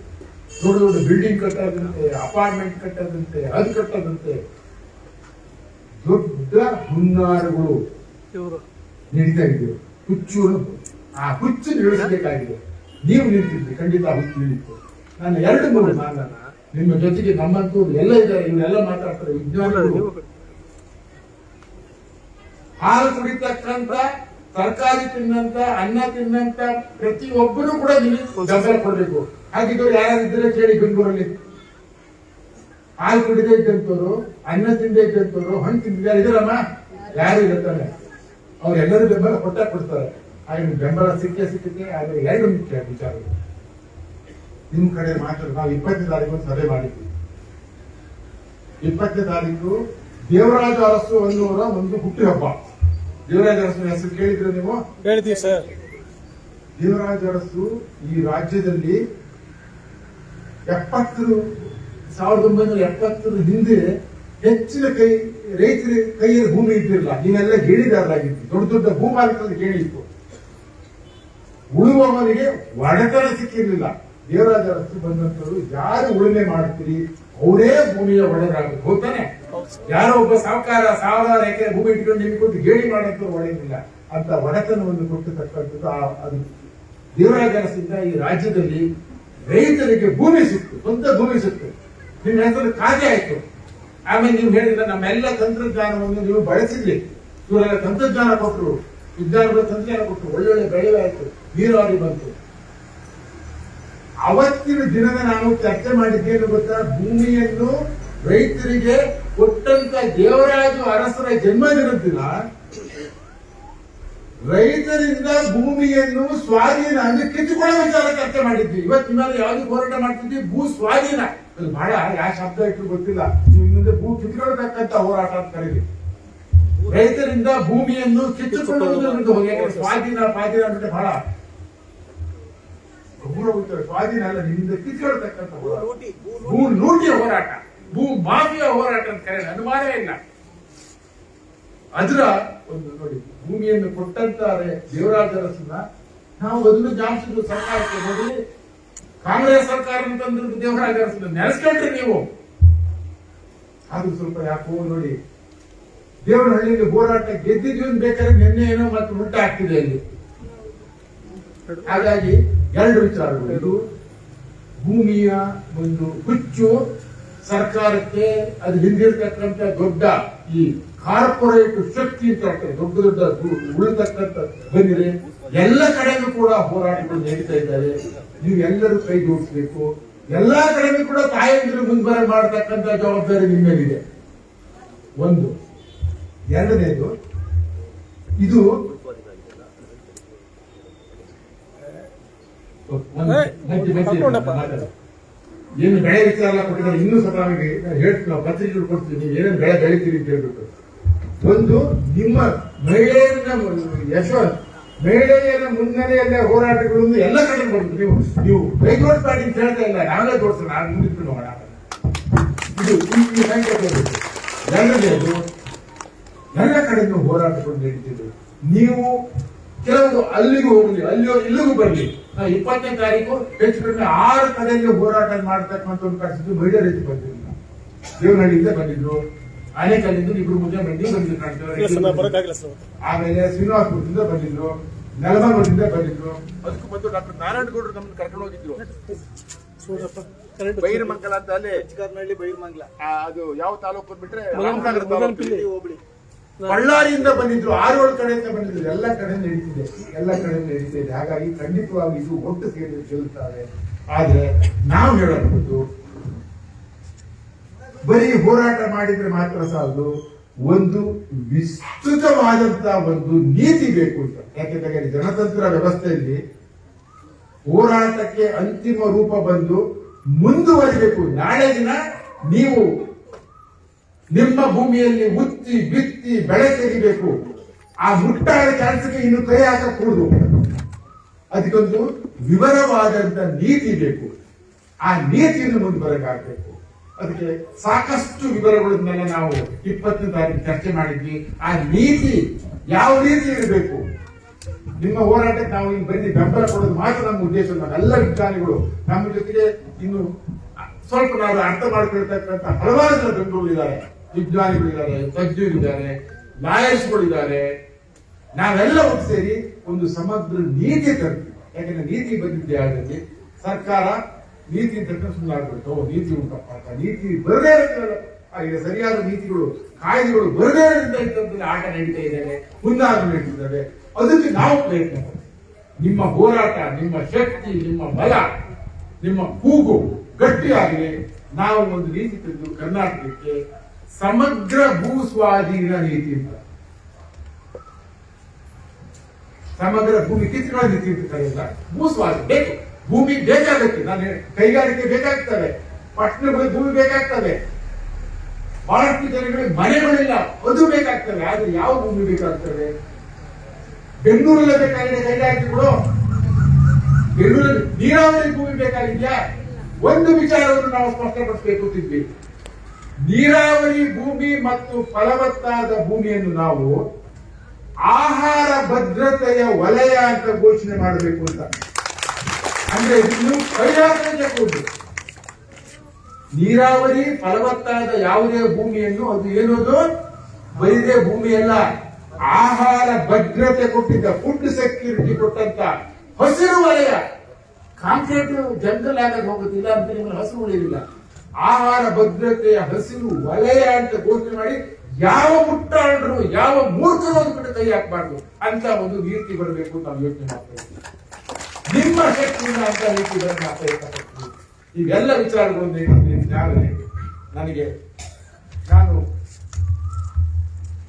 ದೊಡ್ಡ ದೊಡ್ಡ ಬಿಲ್ಡಿಂಗ್ ಕಟ್ಟೋದಂತೆ, ಅಪಾರ್ಟ್ಮೆಂಟ್ ಕಟ್ಟೋದಂತೆ, ಅದು ಕಟ್ಟೋದಂತೆ, ದೊಡ್ಡ ಹುನ್ನಾರಗಳು ನಡೀತಾ ಇದ್ದೀವಿ. ಹುಚ್ಚು, ಆ ಹುಚ್ಚು ನಿಲ್ಲಿಸಬೇಕಾಗಿದೆ. ನೀವು ನಿಲ್ತಿದ್ರಿ, ಖಂಡಿತ ಹುಚ್ಚು ನಿಲ್ಲಿತ್ತು. ನಾನು 2-3 ನಾನು ನಿಮ್ಮ ಜೊತೆಗೆ ನಮ್ಮಂತೂ ಎಲ್ಲ ಇದ್ದಾರೆ, ಇವರೆಲ್ಲ ಮಾತಾಡ್ತಾರೆ, ವಿಜ್ಞಾನಿಗಳು. ಹಾಲು ಕುಡಿತಕ್ಕಂತ, ತರಕಾರಿ ತಿನ್ನಂತ, ಅನ್ನ ತಿನ್ನಂತ ಪ್ರತಿಯೊಬ್ಬರು ಕೂಡ ನೀವು ಬೆಂಬಲ ಕೊಡಬೇಕು. ಹಾಗಿದ್ದವ್ರು ಯಾರಿದ್ರೆ ಕೇಳಿ ಬೆಂಗಳೂರಲ್ಲಿ. ಹಾಲು ಕುಡಿದೇ ಇದ್ದಂತವ್ರು, ಅನ್ನ ತಿಂದೇ ಇದ್ದಂತವ್ರು, ಹಣ್ಣು ತಿಂದಿದ್ದಾರೆ ಇದಾರಮ್ಮ, ಯಾರು ಇರುತ್ತಾನೆ, ಅವ್ರೆಲ್ಲರೂ ಬೆಂಬಲ ಕೊಡ್ತಾರೆ. ಆಗ ಬೆಂಬಲ ಸಿಕ್ಕೇ. ಆದ್ರೆ 2 ಮುಖ್ಯ ವಿಚಾರಗಳು ನಿಮ್ ಕಡೆ ಮಾತಾಡ. ನಾವು 20ನೇ ತಾರೀಕು ಸಭೆ ಮಾಡಿದ್ವಿ. 20ನೇ ತಾರೀಕು ದೇವರಾಜ ಅರಸು ಅನ್ನುವರ ಒಂದು ಹುಟ್ಟುಹಬ್ಬ. ದೇವರಾಜ ಅರಸು ಹೆಸರು ಕೇಳಿದ್ರೆ ನೀವು? ಹೇಳ್ತೀವಿ ಸರ್. ದೇವರಾಜ ಅರಸು ಈ ರಾಜ್ಯದಲ್ಲಿ 1970 ಹಿಂದೆ ಹೆಚ್ಚಿನ ರೈತರ ಕೈಯಲ್ಲಿ ಭೂಮಿ ಇದ್ದಿರಲ್ಲ. ನೀವೆಲ್ಲ ಗೇಣಿದಾರರಾಗಿತ್ತು, ದೊಡ್ಡ ದೊಡ್ಡ ಭೂಮಾಲೀಕರಲ್ಲಿ ಗೇಣಿ ಇತ್ತು. ಉಳುವವನಿಗೆ ಒಡೆತನ ಸಿಕ್ಕಿರ್ಲಿಲ್ಲ. ದೇವರಾಜ ಅರಸು ಬಂದಂತರು ಯಾರು ಉಳುಮೆ ಮಾಡ್ತೀರಿ ಅವರೇ ಭೂಮಿಯ ಒಡೆಯರಾಗಬೇಕು, ಹೋಗ್ತಾನೆ. ಯಾರೋ ಒಬ್ಬ ಸಾಹುಕಾರ 1000 ಎಕರೆ ಭೂಮಿ ಇಟ್ಕೊಂಡು ನಿಮ್ಗೆ ಕೊಟ್ಟು ಗೇಣಿ ಮಾಡೋದು ಒಡೆಯಿಲ್ಲ ಅಂತ ಒಡೆತನವನ್ನು ಕೊಟ್ಟತಕ್ಕಂಥದ್ದು. ಅದು ದೇವರಾಜ ಅರಸಿಂದ ಈ ರಾಜ್ಯದಲ್ಲಿ ರೈತರಿಗೆ ಭೂಮಿ ಸಿಕ್ತು, ಸ್ವಂತ ಭೂಮಿ ಸಿಕ್ತು. ನಿಮ್ಮ ಹೆಸರು ಖಾತೆ ಆಯ್ತು. ಆಮೇಲೆ ನೀವು ಹೇಳಿದ್ರೆ ನಮ್ಮೆಲ್ಲ ತಂತ್ರಜ್ಞಾನವನ್ನು ನೀವು ಬಳಸಿದ್ರಿ. ಇವರೆಲ್ಲ ತಂತ್ರಜ್ಞಾನ ಕೊಟ್ಟರು, ವಿಜ್ಞಾನಗಳ ತಂತ್ರಜ್ಞಾನ ಕೊಟ್ಟರು, ಒಳ್ಳೊಳ್ಳೆ ಬೆಳೆ ಆಯ್ತು, ನೀರಾವರಿ ಬಂತು. ಅವತ್ತಿನ ದಿನದ ನಾನು ಚರ್ಚೆ ಮಾಡಿದ್ದೇನು ಗೊತ್ತಾ? ಭೂಮಿಯನ್ನು ರೈತರಿಗೆ ಕೊಟ್ಟಂತ ದೇವರಾಜ ಅರಸರ ಜನ್ಮದಿನದ ದಿನ ರೈತರಿಂದ ಭೂಮಿಯನ್ನು ಸ್ವಾಧೀನ ಅಂದ್ರೆ ಕಿತ್ತುಕೊಳ್ಳೋ ವಿಚಾರ ಚರ್ಚೆ ಮಾಡಿದ್ವಿ. ಇವತ್ತು ನಿಮ್ಮಲ್ಲಿ ಯಾವ್ದು ಹೋರಾಟ ಮಾಡ್ತಿದ್ವಿ? ಭೂ ಸ್ವಾಧೀನ. ಅದು ಬಹಳ ಯಾವ ಶಬ್ದ ಇಟ್ಟು ಗೊತ್ತಿಲ್ಲ. ನೀವು ಮುಂದೆ ಭೂ ಕಿತ್ಕೊಳ್ತಕ್ಕಂತ ಹೋರಾಟ ಅಂತ ಕರೀರಿ. ರೈತರಿಂದ ಭೂಮಿಯನ್ನು ಕಿತ್ತುಕೊಳ್ಳುವುದು ಸ್ವಾಧೀನ ಅಂದ್ರೆ ಬಹಳ ಸ್ವಾಧೀನ ಅಲ್ಲ, ನಿಮ್ಮಿಂದ ಕಿತ್ಕೊಳ್ತಕ್ಕಂಥ ಹೋರಾಟ, ಭೂ ಲೂಟಿಯ ಹೋರಾಟ, ಭೂ ಮಾಫಿಯಾ ಹೋರಾಟ ಅಂತ ಕರೆಯ ಅನುಮಾನವೇ ಇಲ್ಲ. ಅದರ ಒಂದು ನೋಡಿ, ಭೂಮಿಯನ್ನು ಕೊಟ್ಟಂತಾರೆ ದೇವರಾಜ ಅರಸನ್ನ. ನಾವು ಅದನ್ನು ಜಾಮಿಸಿದ್ರು ಸರ್ಕಾರಕ್ಕೆ. ನೋಡಿ, ಕಾಂಗ್ರೆಸ್ ಸರ್ಕಾರ ಅಂತಂದ್ರೆ ದೇವರಾಜ ಅರಸನ್ನ ನೆನೆಸ್ಕೊಂಡ್ರಿ ನೀವು. ಅದು ಸ್ವಲ್ಪ ಯಾಕೋ ನೋಡಿ, ದೇವರಹಳ್ಳಿಯಲ್ಲಿ ಹೋರಾಟ ಗೆದ್ದಿದ್ವಿ ಬೇಕಾದ್ರೆ ನಿನ್ನೆ ಏನೋ ಮತ್ತೆ ಉಲ್ಟ ಆಗ್ತಿದೆ ಅಲ್ಲಿ. ಹಾಗಾಗಿ ಎರಡು ವಿಚಾರಗಳು. ಇದು ಭೂಮಿಯ ಒಂದು ಹುಚ್ಚು ಸರ್ಕಾರಕ್ಕೆ, ಅದು ಹಿಂದಿರ್ತಕ್ಕಂಥ ದೊಡ್ಡ ಈ ಕಾರ್ಪೊರೇಟ್ ಶಕ್ತಿ ಅಂತ ಹೇಳ್ತಾರೆ, ದೊಡ್ಡ ದೊಡ್ಡ ಉಳಿತಕ್ಕಂಥ ಬಂದಿದೆ. ಎಲ್ಲ ಕಡೆನೂ ಕೂಡ ಹೋರಾಟಗಳು ನಡೀತಾ ಇದ್ದಾರೆ. ನೀವು ಎಲ್ಲರೂ ಕೈ ಜೋಡಿಸಬೇಕು. ಎಲ್ಲಾ ಕಡೆನೂ ಕೂಡ ತಾಯಂದಿರು ಮುಂದ್ಬರ ಮಾಡತಕ್ಕಂಥ ಜವಾಬ್ದಾರಿ ನಿಮ್ಮ ಮೇಲಿದೆ. ಒಂದು. ಎರಡನೇದು, ಇದು ಏನು ಬೆಳೆ ವಿಚಾರ ಎಲ್ಲ ಕೊಟ್ಟಿದ್ದಾರೆ. ಇನ್ನೂ ಸಹ ನಮಗೆ ಹೇಳ್ತೀವಿ, ನಾವು ಪತ್ರಿಕೆಗಳು ಕೊಡ್ತೀವಿ, ನೀವು ಏನೇನು ಬೆಳೆ ಬೆಳಿತೀರಿ ಅಂತ ಹೇಳ್ಬಿಟ್ಟು. ಒಂದು, ನಿಮ್ಮ ಮಹಿಳೆಯರ ಮುನ್ನಡೆಯಲ್ಲೇ ಹೋರಾಟಗಳು ಎಲ್ಲ ಕಡೆ ಬರ್ತೀವಿ. ನೀವು ಬೈಗೋಟ್ ಪಾರ್ಟಿ ಅಂತ ಹೇಳ್ತಾ ಇಲ್ಲ, ನಾವೇ ತೋರಿಸೋಣ, ನಾನು ಮುಂದಿಟ್ಟು ಹೋಗೋಣ. ಇದು ಈ ಸಂಖ್ಯೆ ತೋರಿಸಿ. ಎರಡನೇದು, ಎಲ್ಲ ಕಡೆಗೂ ಹೋರಾಟಗಳು ನಡೀತಿದ್ರು. ನೀವು ಕೆಲವರು ಅಲ್ಲಿಗೂ ಹೋಗಲಿ, ಇಲ್ಲಿಗೂ ಬರಲಿ. ನಾವು 20ನೇ ತಾರೀಕು ಹೆಚ್ಚು ಕಡಿಮೆ 6 ಕಡೆಯಲ್ಲಿ ಹೋರಾಟ ಮಾಡತಕ್ಕಂಥ ಒಂದು ಕಳಿಸಿದ್ದು ಮಹಿಳೆಯರು ಹೆಚ್ಚು ಬಂದಿರಲಿಲ್ಲ. ದೇವನಹಳ್ಳಿಯಿಂದ ಬಂದಿದ್ರು, ಆನೇಕಲ್ಲಿಂದ ಇಬ್ರು ಮುಂದೆ ಬಂದಿದ್ರು ಕಾಣ್ತಾರೆ. ಆಮೇಲೆ ಶ್ರೀನಿವಾಸಪುರದಿಂದ ಬಂದಿದ್ರು, ನೆಲಮಂಗಲದಿಂದ ಬಂದಿದ್ರು. ಅದಕ್ಕೂ ಬಂದು ಡಾಕ್ಟರ್ ನಾರಾಯಣಗೌಡರು ನಮ್ಮನ್ನು ಕರ್ಕೊಂಡು ಹೋಗಿದ್ರು. ಬೈರಮಂಗಲ ಅಂತ ಅಲ್ಲಿ ಚಿಕ್ಕನಹಳ್ಳಿ ಬೈರಮಂಗಲ, ಅದು ಯಾವ ತಾಲೂಕು ಬಿಟ್ರೆ ರಾಮನಗರ ತಾಲೂಕು ಹೋಬಳಿ. ಬಳ್ಳಾರಿಯಿಂದ ಬಂದಿದ್ರು, 6-7 ಕಡೆಯಿಂದ ಬಂದಿದ್ರು. ಎಲ್ಲ ಕಡೆ ನಡೀತಿದೆ, ಎಲ್ಲ ಕಡೆ ನಡೀತಿದೆ. ಹಾಗಾಗಿ ಖಂಡಿತವಾಗಿ ಇದು ಒಟ್ಟು ಸೇರಿ ಗೆಲ್ಲುತ್ತಾರೆ. ಆದ್ರೆ ನಾವು ಹೇಳಬಹುದು, ಬರೀ ಹೋರಾಟ ಮಾಡಿದ್ರೆ ಮಾತ್ರ ಸಾಲದು, ಒಂದು ವಿಸ್ತೃತವಾದಂತಹ ಒಂದು ನೀತಿ ಬೇಕು ಅಂತ. ಯಾಕೆಂದ್ರೆ ಜನತಂತ್ರ ವ್ಯವಸ್ಥೆಯಲ್ಲಿ ಹೋರಾಟಕ್ಕೆ ಅಂತಿಮ ರೂಪ ಬಂದು ಮುಂದುವರಿಬೇಕು. ನಾಳೆ ದಿನ ನೀವು ನಿಮ್ಮ ಭೂಮಿಯಲ್ಲಿ ಉತ್ತಿ ಬಿತ್ತಿ ಬೆಳೆ ತೆಗಿಬೇಕು. ಆ ಮುಟ್ಟಾದ ಕೆಲಸಕ್ಕೆ ಇನ್ನು ಕೈ ಹಾಕಕೂಡದು. ಅದಕ್ಕೊಂದು ವಿವರವಾದಂತ ನೀತಿ ಬೇಕು. ಆ ನೀತಿಯನ್ನು ಮುಂದುವರೆಗಾಗಬೇಕು. ಅದಕ್ಕೆ ಸಾಕಷ್ಟು ವಿವರಗಳನ್ನೆಲ್ಲ ನಾವು 20ನೇ ತಾರೀಕು ಚರ್ಚೆ ಮಾಡಿದ್ವಿ. ಆ ನೀತಿ ಯಾವ ರೀತಿ ಇರಬೇಕು, ನಿಮ್ಮ ಹೋರಾಟಕ್ಕೆ ನಾವು ಇಲ್ಲಿ ಬನ್ನಿ ಬೆಂಬಲ ಕೊಡೋದು ಮಾತ್ರ ನಮ್ಮ ಉದ್ದೇಶ. ಎಲ್ಲ ವಿಜ್ಞಾನಿಗಳು ನಮ್ಮ ಜೊತೆಗೆ ಇನ್ನು ಸ್ವಲ್ಪ ನಾವು ಅರ್ಥ ಮಾಡ್ಕೊಳ್ತಕ್ಕಂಥ ಹಲವಾರು ಜನ ಬೆಂಗಳೂರಿದ್ದಾರೆ, ವಿಜ್ಞಾನಿಗಳಿದ್ದಾರೆ, ತಜ್ಞರಿದ್ದಾರೆ, ಲಾಯರ್ಸ್ಗಳಿದ್ದಾರೆ. ನಾವೆಲ್ಲ ಒಟ್ಟು ಸೇರಿ ಒಂದು ಸಮಗ್ರ ನೀತಿ ತರ್ತೀವಿ. ಯಾಕಂದ್ರೆ ನೀತಿ ಬಂದಿದ್ದೆ ಆಗಲಿ ಸರ್ಕಾರ ನೀತಿ ಅಂತ ಸುಮ್ಮನಾಗ್ಬಿಟ್ಟು, ನೀತಿ ಉಂಟಪ್ಪ, ನೀತಿ ಬರದೇ ಇರೋದ್ರಿಂದ ಸರಿಯಾದ ನೀತಿಗಳು ಕಾಯ್ದೆಗಳು ಬರದೇ ಇರೋದ್ರಿಂದ ಆಟ ನಡೀತಾ ಇದ್ದಾರೆ, ಮುಂದಾರು ನಡೀತಿದ್ದಾರೆ. ಅದಕ್ಕೆ ನಾವು ಪ್ರಯತ್ನ ಮಾಡ್ತೀವಿ. ನಿಮ್ಮ ಹೋರಾಟ, ನಿಮ್ಮ ಶಕ್ತಿ, ನಿಮ್ಮ ಬಲ, ನಿಮ್ಮ ಕೂಗು ಗಟ್ಟಿಯಾಗಲಿ. ನಾವು ಒಂದು ನೀತಿ ತಂದು ಕರ್ನಾಟಕಕ್ಕೆ ಸಮಗ್ರ ಭೂ ಸ್ವಾಧೀನ ನೀತಿ ಅಂತ, ಸಮಗ್ರ ಭೂಮಿ ಕಿತ್ಕೊಳ್ಳೋ ನೀತಿ ಅಂತ ಕರೆಯಲ್ಲ, ಭೂ ಸ್ವಾಧೀನ ಬೇಕು. ಭೂಮಿ ಬೇಕಾಗುತ್ತೆ. ನಾನು ಕೈಗಾರಿಕೆ ಬೇಕಾಗ್ತವೆ, ಪಟ್ಟಣಗಳಿಗೆ ಭೂಮಿ ಬೇಕಾಗ್ತವೆ, ಬಹಳಷ್ಟು ಜನಗಳಿಗೆ ಮನೆಗಳಿಲ್ಲ, ಅದು ಬೇಕಾಗ್ತವೆ. ಆದ್ರೆ ಯಾವ ಭೂಮಿ ಬೇಕಾಗ್ತವೆ? ಬೆಂಗಳೂರಲ್ಲೇ ಬೇಕಾಗಿದೆ ಕೈಗಾರಿಕೆಗಳು, ಬೆಂಗಳೂರಲ್ಲಿ ನೀರಾವರಿ ಭೂಮಿ ಬೇಕಾಗಿದ್ಯಾ? ಒಂದು ವಿಚಾರವನ್ನು ನಾವು ಸ್ಪಷ್ಟಪಡಿಸಬೇಕು ತಿದ್ವಿ. ನೀರಾವರಿ ಭೂಮಿ ಮತ್ತು ಫಲವತ್ತಾದ ಭೂಮಿಯನ್ನು ನಾವು ಆಹಾರ ಭದ್ರತೆಯ ವಲಯ ಅಂತ ಘೋಷಣೆ ಮಾಡಬೇಕು ಅಂತ. ಅಂದ್ರೆ ಇನ್ನು ಕೈಗಾರಿಕೆ ನೀರಾವರಿ ಫಲವತ್ತಾದ ಯಾವುದೇ ಭೂಮಿಯನ್ನು, ಅದು ಏನದು ಬರಿದೇ ಭೂಮಿಯಲ್ಲ, ಆಹಾರ ಭದ್ರತೆ ಕೊಟ್ಟಿದ್ದ, ಫುಡ್ ಸೆಕ್ಯೂರಿಟಿ ಕೊಟ್ಟಂತ ಹಸಿರು ವಲಯ. ಕಾಂಕ್ರೀಟ್ ಜಂಗಲ್ ಆಗಕ್ಕೆ ಹೋಗುತ್ತಿಲ್ಲ ಅಂತ ನಿಮ್ಮಲ್ಲಿ ಹಸಿರು ಉಳಿದಿಲ್ಲ. ಆಹಾರ ಭದ್ರತೆಯ ಹಸಿರು ವಲಯ ಅಂತ ಘೋಷಣೆ ಮಾಡಿ ಯಾವ ಮುಟ್ಟಾಳರು, ಯಾವ ಮೂರ್ಖರು ಒಂದು ಕಡೆ ಕೈ ಹಾಕಬಾರ್ದು ಅಂತ ಒಂದು ನೀತಿ ಬರಬೇಕು ಅಂತ ನಾವು ಯೋಚನೆ ಮಾಡ್ತಾ ಇದ್ದೀವಿ. ನಿಮ್ಮ ಶಕ್ತಿಯಿಂದ ಅಂತ ನೀತಿಗಳನ್ನು ಹಾಕಬೇಕಾಗ್ತದೆ. ಇವೆಲ್ಲ ವಿಚಾರಗಳು ನನಗೆ, ನಾನು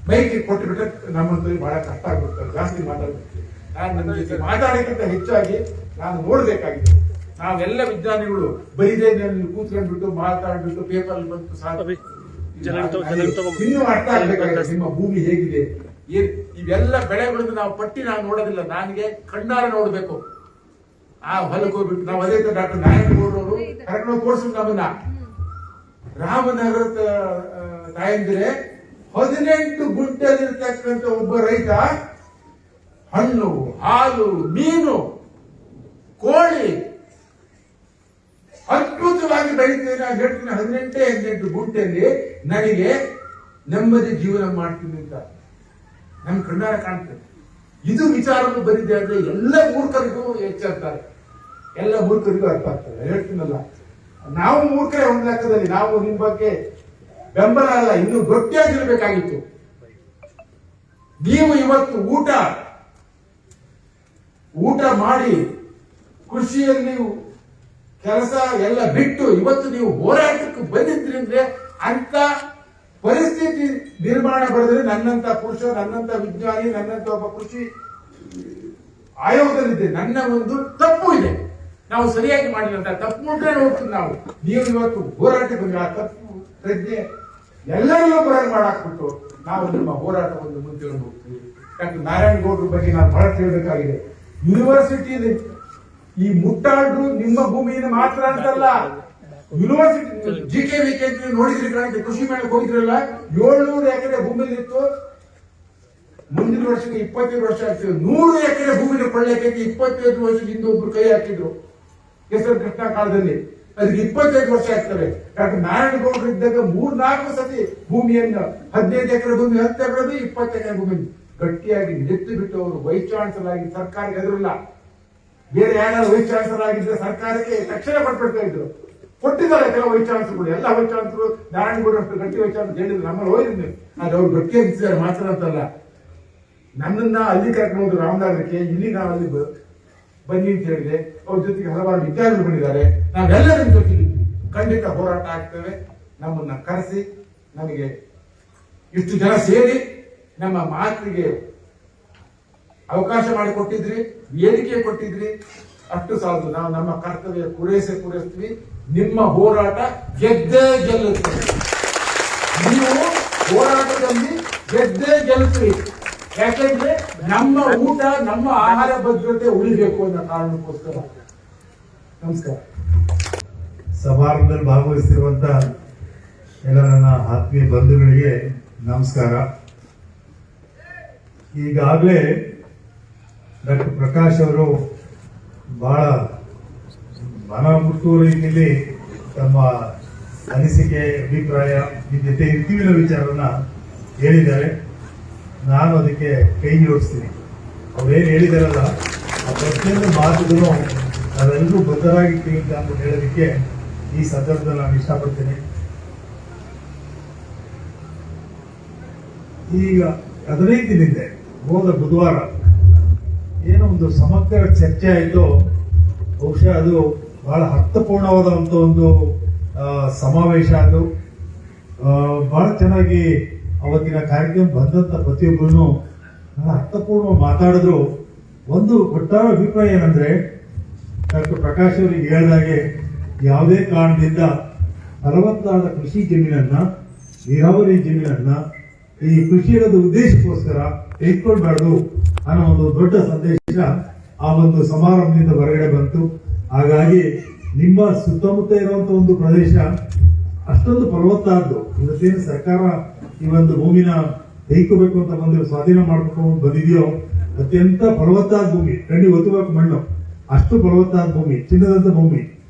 ಮೈಕ್ ಕೊಟ್ಟುಬಿಟ್ರೆ ನಮ್ಮಂತೂ ಬಹಳ ಕಷ್ಟ ಆಗುತ್ತೆ, ಜಾಸ್ತಿ ಮಾತಾಡ್ಬೇಕು. ನಾನು ನನ್ನ ಜೊತೆ ಮಾತಾಡೋಕ್ಕಿಂತ ಹೆಚ್ಚಾಗಿ ನಾನು ನೋಡ್ಬೇಕಾಗಿದೆ. ನಾವೆಲ್ಲ ವಿಜ್ಞಾನಿಗಳು ಬರೀದೇ ಕೂತ್ಕೊಂಡ್ಬಿಟ್ಟು ಮಾತಾಡ್ಬಿಟ್ಟು ಪೇಪರ್ ಬಂತು ಸಾಕು. ಇನ್ನೂ ಅರ್ಥ ಆಗ್ಬೇಕಾಗಿದೆ ನಿಮ್ಮ ಭೂಮಿ ಹೇಗಿದೆ. ಇವೆಲ್ಲ ಬೆಳೆಗಳನ್ನು ನಾವು ಪಟ್ಟಿ ನಾವು ನೋಡೋದಿಲ್ಲ, ನನಗೆ ಕಣ್ಣಾರ ನೋಡ್ಬೇಕು. ಆ ಹೊಲಕ್ಕೆ ಹೋಗ್ಬಿಟ್ಟು ನಾವು ಅದೇ ಡಾಕ್ಟರ್ ನಾರಾಯಣಗೌಡರವರು ಕರ್ಕೊಂಡು ತೋರಿಸಿದ್ರು ನಮ್ಮನ್ನ. ರಾಮನಗರ ತಾಯಂದಿರೆ 18 ಗುಂಟೆಯಲ್ಲಿರ್ತಕ್ಕಂಥ ಒಬ್ಬ ರೈತ ಹಣ್ಣು, ಹಾಲು, ಮೀನು, ಕೋಳಿ ಅದ್ಭುತವಾಗಿ ಬೆಳೀತೇನೆ. ನಾನು ಹೇಳ್ತೀನಿ, 18 ಗುಂಟೆಯಲ್ಲಿ ನನಗೆ ನೆಮ್ಮದಿ ಜೀವನ ಮಾಡ್ತೀನಿ ಅಂತ ನಮ್ ಕಣ್ಣಾರ ಕಾಣ್ತದೆ. ಇದು ವಿಚಾರವನ್ನು ಬರಿದೆ ಆದ್ರೆ ಎಲ್ಲ ಮೂರ್ಖರಿಗೂ ಎಚ್ಚರ್ತಾರೆ. ಎಲ್ಲ ಮೂರ್ಖರಿಗೂ ಅರ್ಥ ಆಗ್ತದೆ. ಹೇಳ್ತೀನಲ್ಲ, ನಾವು ಮೂರ್ಖರೇ ಒಂದು ಲೆಕ್ಕದಲ್ಲಿ. ನಾವು ನಿಮ್ ಬಗ್ಗೆ ಬೆಂಬಲ ಅಲ್ಲ, ಇನ್ನು ಗಟ್ಟಿಯಾಗಿರ್ಬೇಕಾಗಿತ್ತು. ನೀವು ಇವತ್ತು ಊಟ ಮಾಡಿ ಕೃಷಿಯಲ್ಲಿ ಕೆಲಸ ಎಲ್ಲ ಬಿಟ್ಟು ಇವತ್ತು ನೀವು ಹೋರಾಟಕ್ಕೆ ಬಂದಿದ್ರಿ ಅಂದ್ರೆ ಅಂತ ಪರಿಸ್ಥಿತಿ ನಿರ್ಮಾಣ ಬರೆದ್ರೆ ನನ್ನಂತ ಪುರುಷ, ನನ್ನಂತ ವಿಜ್ಞಾನಿ, ನನ್ನಂತ ಒಬ್ಬ ಕೃಷಿ ಆಯೋಗದಲ್ಲಿದೆ. ನನ್ನ ಒಂದು ತಪ್ಪು ಇದೆ, ನಾವು ಸರಿಯಾಗಿ ಮಾಡಿಲ್ಲ ಅಂತ ತಪ್ಪು ಉಂಟೆ ನೋಡ್ತೀವಿ ನಾವು. ನೀವು ಇವತ್ತು ಹೋರಾಟಕ್ಕೆ ಬಂದ್ರೆ ಆ ತಪ್ಪು ಪ್ರಜ್ಞೆ ಎಲ್ಲರಿಗೂ ಬರಲು ಮಾಡಾಕ್ಬಿಟ್ಟು ನಾವು ನಿಮ್ಮ ಹೋರಾಟವನ್ನು ಮುಂದೆ ಹೋಗ್ತೀವಿ. ಡಾಕ್ಟರ್ ನಾರಾಯಣಗೌಡರ ಬಗ್ಗೆ ನಾನು ಬಹಳ ಕೇಳಬೇಕಾಗಿದೆ. ಯೂನಿವರ್ಸಿಟಿಯಲ್ಲಿ ಈ ಮುಟ್ಟಾಡ್ರು ನಿಮ್ಮ ಭೂಮಿಯನ್ನು ಮಾತ್ರ ಅಂತಲ್ಲ, ಯೂನಿವರ್ಸಿಟಿ GKVK ನೋಡಿದ್ರಿ ಕಾಣಿಕೆ, ಕೃಷಿ ಮೇಳಕ್ಕೆ ಹೋಗಿದ್ರಲ್ಲ, 700 ಎಕರೆ ಭೂಮಿಲಿ ಇತ್ತು. ಮುಂದಿನ ವರ್ಷಕ್ಕೆ 25 ವರ್ಷ ಆಗ್ತದೆ. 100 ಎಕರೆ ಭೂಮಿನ ಕೊಳ್ಳಕ್ಕೆ 25 ವರ್ಷದ ಹಿಂದೆ ಒಬ್ರು ಕೈ ಹಾಕಿದ್ರು ಕೆಸರು ಕೃಷ್ಣ ಕಾಲದಲ್ಲಿ. ಅದಕ್ಕೆ 25 ವರ್ಷ ಆಗ್ತವೆ. ಡಾಕ್ಟರ್ ನಾರಾಯಣಗೌಡರು ಇದ್ದಾಗ 3-4 ಸತಿ ಭೂಮಿಯನ್ನು 15 ಎಕರೆ ಭೂಮಿ 10 ಎಕರೆ 20 ಎಕರೆ ಭೂಮಿ ಗಟ್ಟಿಯಾಗಿ ನೆತ್ತು ಬಿಟ್ಟು ಅವರು ವೈಸ್ ಚಾನ್ಸಲರ್ ಆಗಿ ಸರ್ಕಾರಕ್ಕೆ ಎದುರಿಲ್ಲ. ಬೇರೆ ಯಾರು ವೈಸ್ ಚಾನ್ಸಲರ್ ಆಗಿದ್ರೆ ಸರ್ಕಾರಕ್ಕೆ ತಕ್ಷಣ ಕೊಟ್ಬಿಡ್ತಾ ಇದ್ರು. ಕೊಟ್ಟಿದ್ದಾರೆ ಕೆಲವು ವೈಸ್ ಚಾನ್ಸಲರ್ಗಳು. ಎಲ್ಲ ವೈಸ್ ಚಾನ್ಸಲರ್ ನಾರಾಯಣಗೌಡ ಅಷ್ಟು ಗಟ್ಟಿ ವೈಸ್ ಚಾನ್ಸಲರ್ ಹೇಳಿದ್ರು, ನಮ್ಮಲ್ಲಿ ಹೋಗಿದ್ವಿ. ಆದ್ರೆ ಅವ್ರು ಗಟ್ಟಿಯಾಗಿದ್ದಾರೆ ಮಾತ್ರ ಅಂತಲ್ಲ, ನನ್ನನ್ನ ಅಲ್ಲಿ ಕರ್ಕೊಂಡು ರಾಮನಗರಕ್ಕೆ, ಇಲ್ಲಿ ನಾವು ಅಲ್ಲಿ ಬನ್ನಿ ಅಂತ ಹೇಳಿದೆ. ಅವ್ರ ಜೊತೆಗೆ ಹಲವಾರು ವಿದ್ಯಾರ್ಥಿಗಳು ಬಂದಿದ್ದಾರೆ. ನಾವೆಲ್ಲರ ಜೊತೆಗಿದ್ವಿ. ಖಂಡಿತ ಹೋರಾಟ ಆಗ್ತೇವೆ. ನಮ್ಮನ್ನ ಕರೆಸಿ ನಮಗೆ ಇಷ್ಟು ಜನ ಸೇರಿ ನಮ್ಮ ಮಾತಿಗೆ ಅವಕಾಶ ಮಾಡಿಕೊಟ್ಟಿದ್ರಿ, ವೇದಿಕೆ ಕೊಟ್ಟಿದ್ರಿ. ಅಷ್ಟು ಸಾಲದು. ನಾವು ನಮ್ಮ ಕರ್ತವ್ಯ ಪೂರೈಸ್ತೀವಿ. ನಿಮ್ಮ ಹೋರಾಟ ಗೆದ್ದೇ ಗೆಲ್ಲುತ್ತೆ. ನೀವು ಹೋರಾಟದಲ್ಲಿ ಗೆದ್ದೇ ಗೆಲ್ಲುತ್ತೀರಿ. ಯಾಕೆಂದ್ರೆ ನಮ್ಮ ಊಟ, ನಮ್ಮ ಆಹಾರ ಭದ್ರತೆ ಉಳಿಬೇಕು ಅನ್ನೋ ಕಾರಣಕ್ಕೋಸ್ಕರ. ನಮಸ್ಕಾರ. ಸಮಾರಂಭದಲ್ಲಿ ಭಾಗವಹಿಸಿರುವಂತ ಎಲ್ಲ ನನ್ನ ಆತ್ಮೀಯ ಬಂಧುಗಳಿಗೆ ನಮಸ್ಕಾರ. ಈಗಾಗಲೇ ಡಾಕ್ಟರ್ ಪ್ರಕಾಶ್ ಅವರು ಬಹಳ ಮನ ಮುಟ್ಟುವ ರೀತಿಯಲ್ಲಿ ತಮ್ಮ ಅನಿಸಿಕೆ, ಅಭಿಪ್ರಾಯ, ಈ ಜೊತೆ ಇರ್ತೀವಿನ ವಿಚಾರವನ್ನ ಹೇಳಿದ್ದಾರೆ. ನಾನು ಅದಕ್ಕೆ ಕೈ ಜೋಡಿಸ್ತೀನಿ. ಅವ್ರೇನು ಹೇಳಿದಾರಲ್ಲ, ಆ ಪ್ರತಿಯೊಂದು ಮಾತುಗಳು ನಾವೆಲ್ಲರೂ ಬದ್ಧರಾಗಿರ್ತೀವಿ ಅಂತ ಹೇಳೋದಕ್ಕೆ ಈ ಸಂದರ್ಭದಲ್ಲಿ ನಾನು ಇಷ್ಟಪಡ್ತೀನಿ. ಈಗ 15 ದಿನದಿಂದ ಹೋದ ಬುಧವಾರ ಏನೋ ಒಂದು ಸಮಗ್ರ ಚರ್ಚೆ ಆಯಿತು. ಬಹುಶಃ ಅದು ಬಹಳ ಅರ್ಥಪೂರ್ಣವಾದಂತ ಒಂದು ಸಮಾವೇಶ. ಅದು ಬಹಳ ಚೆನ್ನಾಗಿ ಅವತ್ತಿನ ಕಾರ್ಯಕ್ರಮ ಬಂದಂತ ಪ್ರತಿಯೊಬ್ಬರು ಬಹಳ ಅರ್ಥಪೂರ್ಣ ಮಾತಾಡಿದ್ರು. ಒಂದು ಒಟ್ಟಾರೆ ಅಭಿಪ್ರಾಯ ಏನಂದ್ರೆ, ಡಾಕ್ಟರ್ ಪ್ರಕಾಶ್ ಅವರಿಗೆ ಹೇಳಿದಾಗೆ ಯಾವುದೇ ಕಾರಣದಿಂದ ಫಲವತ್ತಾದ ಕೃಷಿ ಜಮೀನನ್ನ, ನೀರಾವರಿ ಜಮೀನನ್ನ ಈ ಕೃಷಿ ಇರೋದು ಉದ್ದೇಶಕ್ಕೋಸ್ಕರ ತೆಗೆದುಕೊಳ್ಬಾರ್ದು ಅನ್ನೋ ಒಂದು ದೊಡ್ಡ ಸಂದೇಶ ಆ ಒಂದು ಸಮಾರಂಭದಿಂದ ಹೊರಗಡೆ ಬಂತು. ಹಾಗಾಗಿ ನಿಮ್ಮ ಸುತ್ತಮುತ್ತ ಇರುವಂತ ಒಂದು ಪ್ರದೇಶ ಅಷ್ಟೊಂದು ಫಲವತ್ತಾದ್ದು. ಇವತ್ತೇನು ಸರ್ಕಾರ ಈ ಒಂದು ಭೂಮಿನ ತೆಗೆದುಕೋಬೇಕು ಅಂತ ಬಂದಿರೋ, ಸ್ವಾಧೀನ ಮಾಡ್ಕೊಂಡು ಬಂದಿದೆಯೋ, ಅತ್ಯಂತ ಫಲವತ್ತಾದ ಭೂಮಿ, ಕಣ್ಣಿ ಒತ್ತಬೇಕು ಮಣ್ಣು, ಅಷ್ಟು ಫಲವತ್ತಾದ ಭೂಮಿ, ಚಿನ್ನದಂತ ಭೂಮಿ.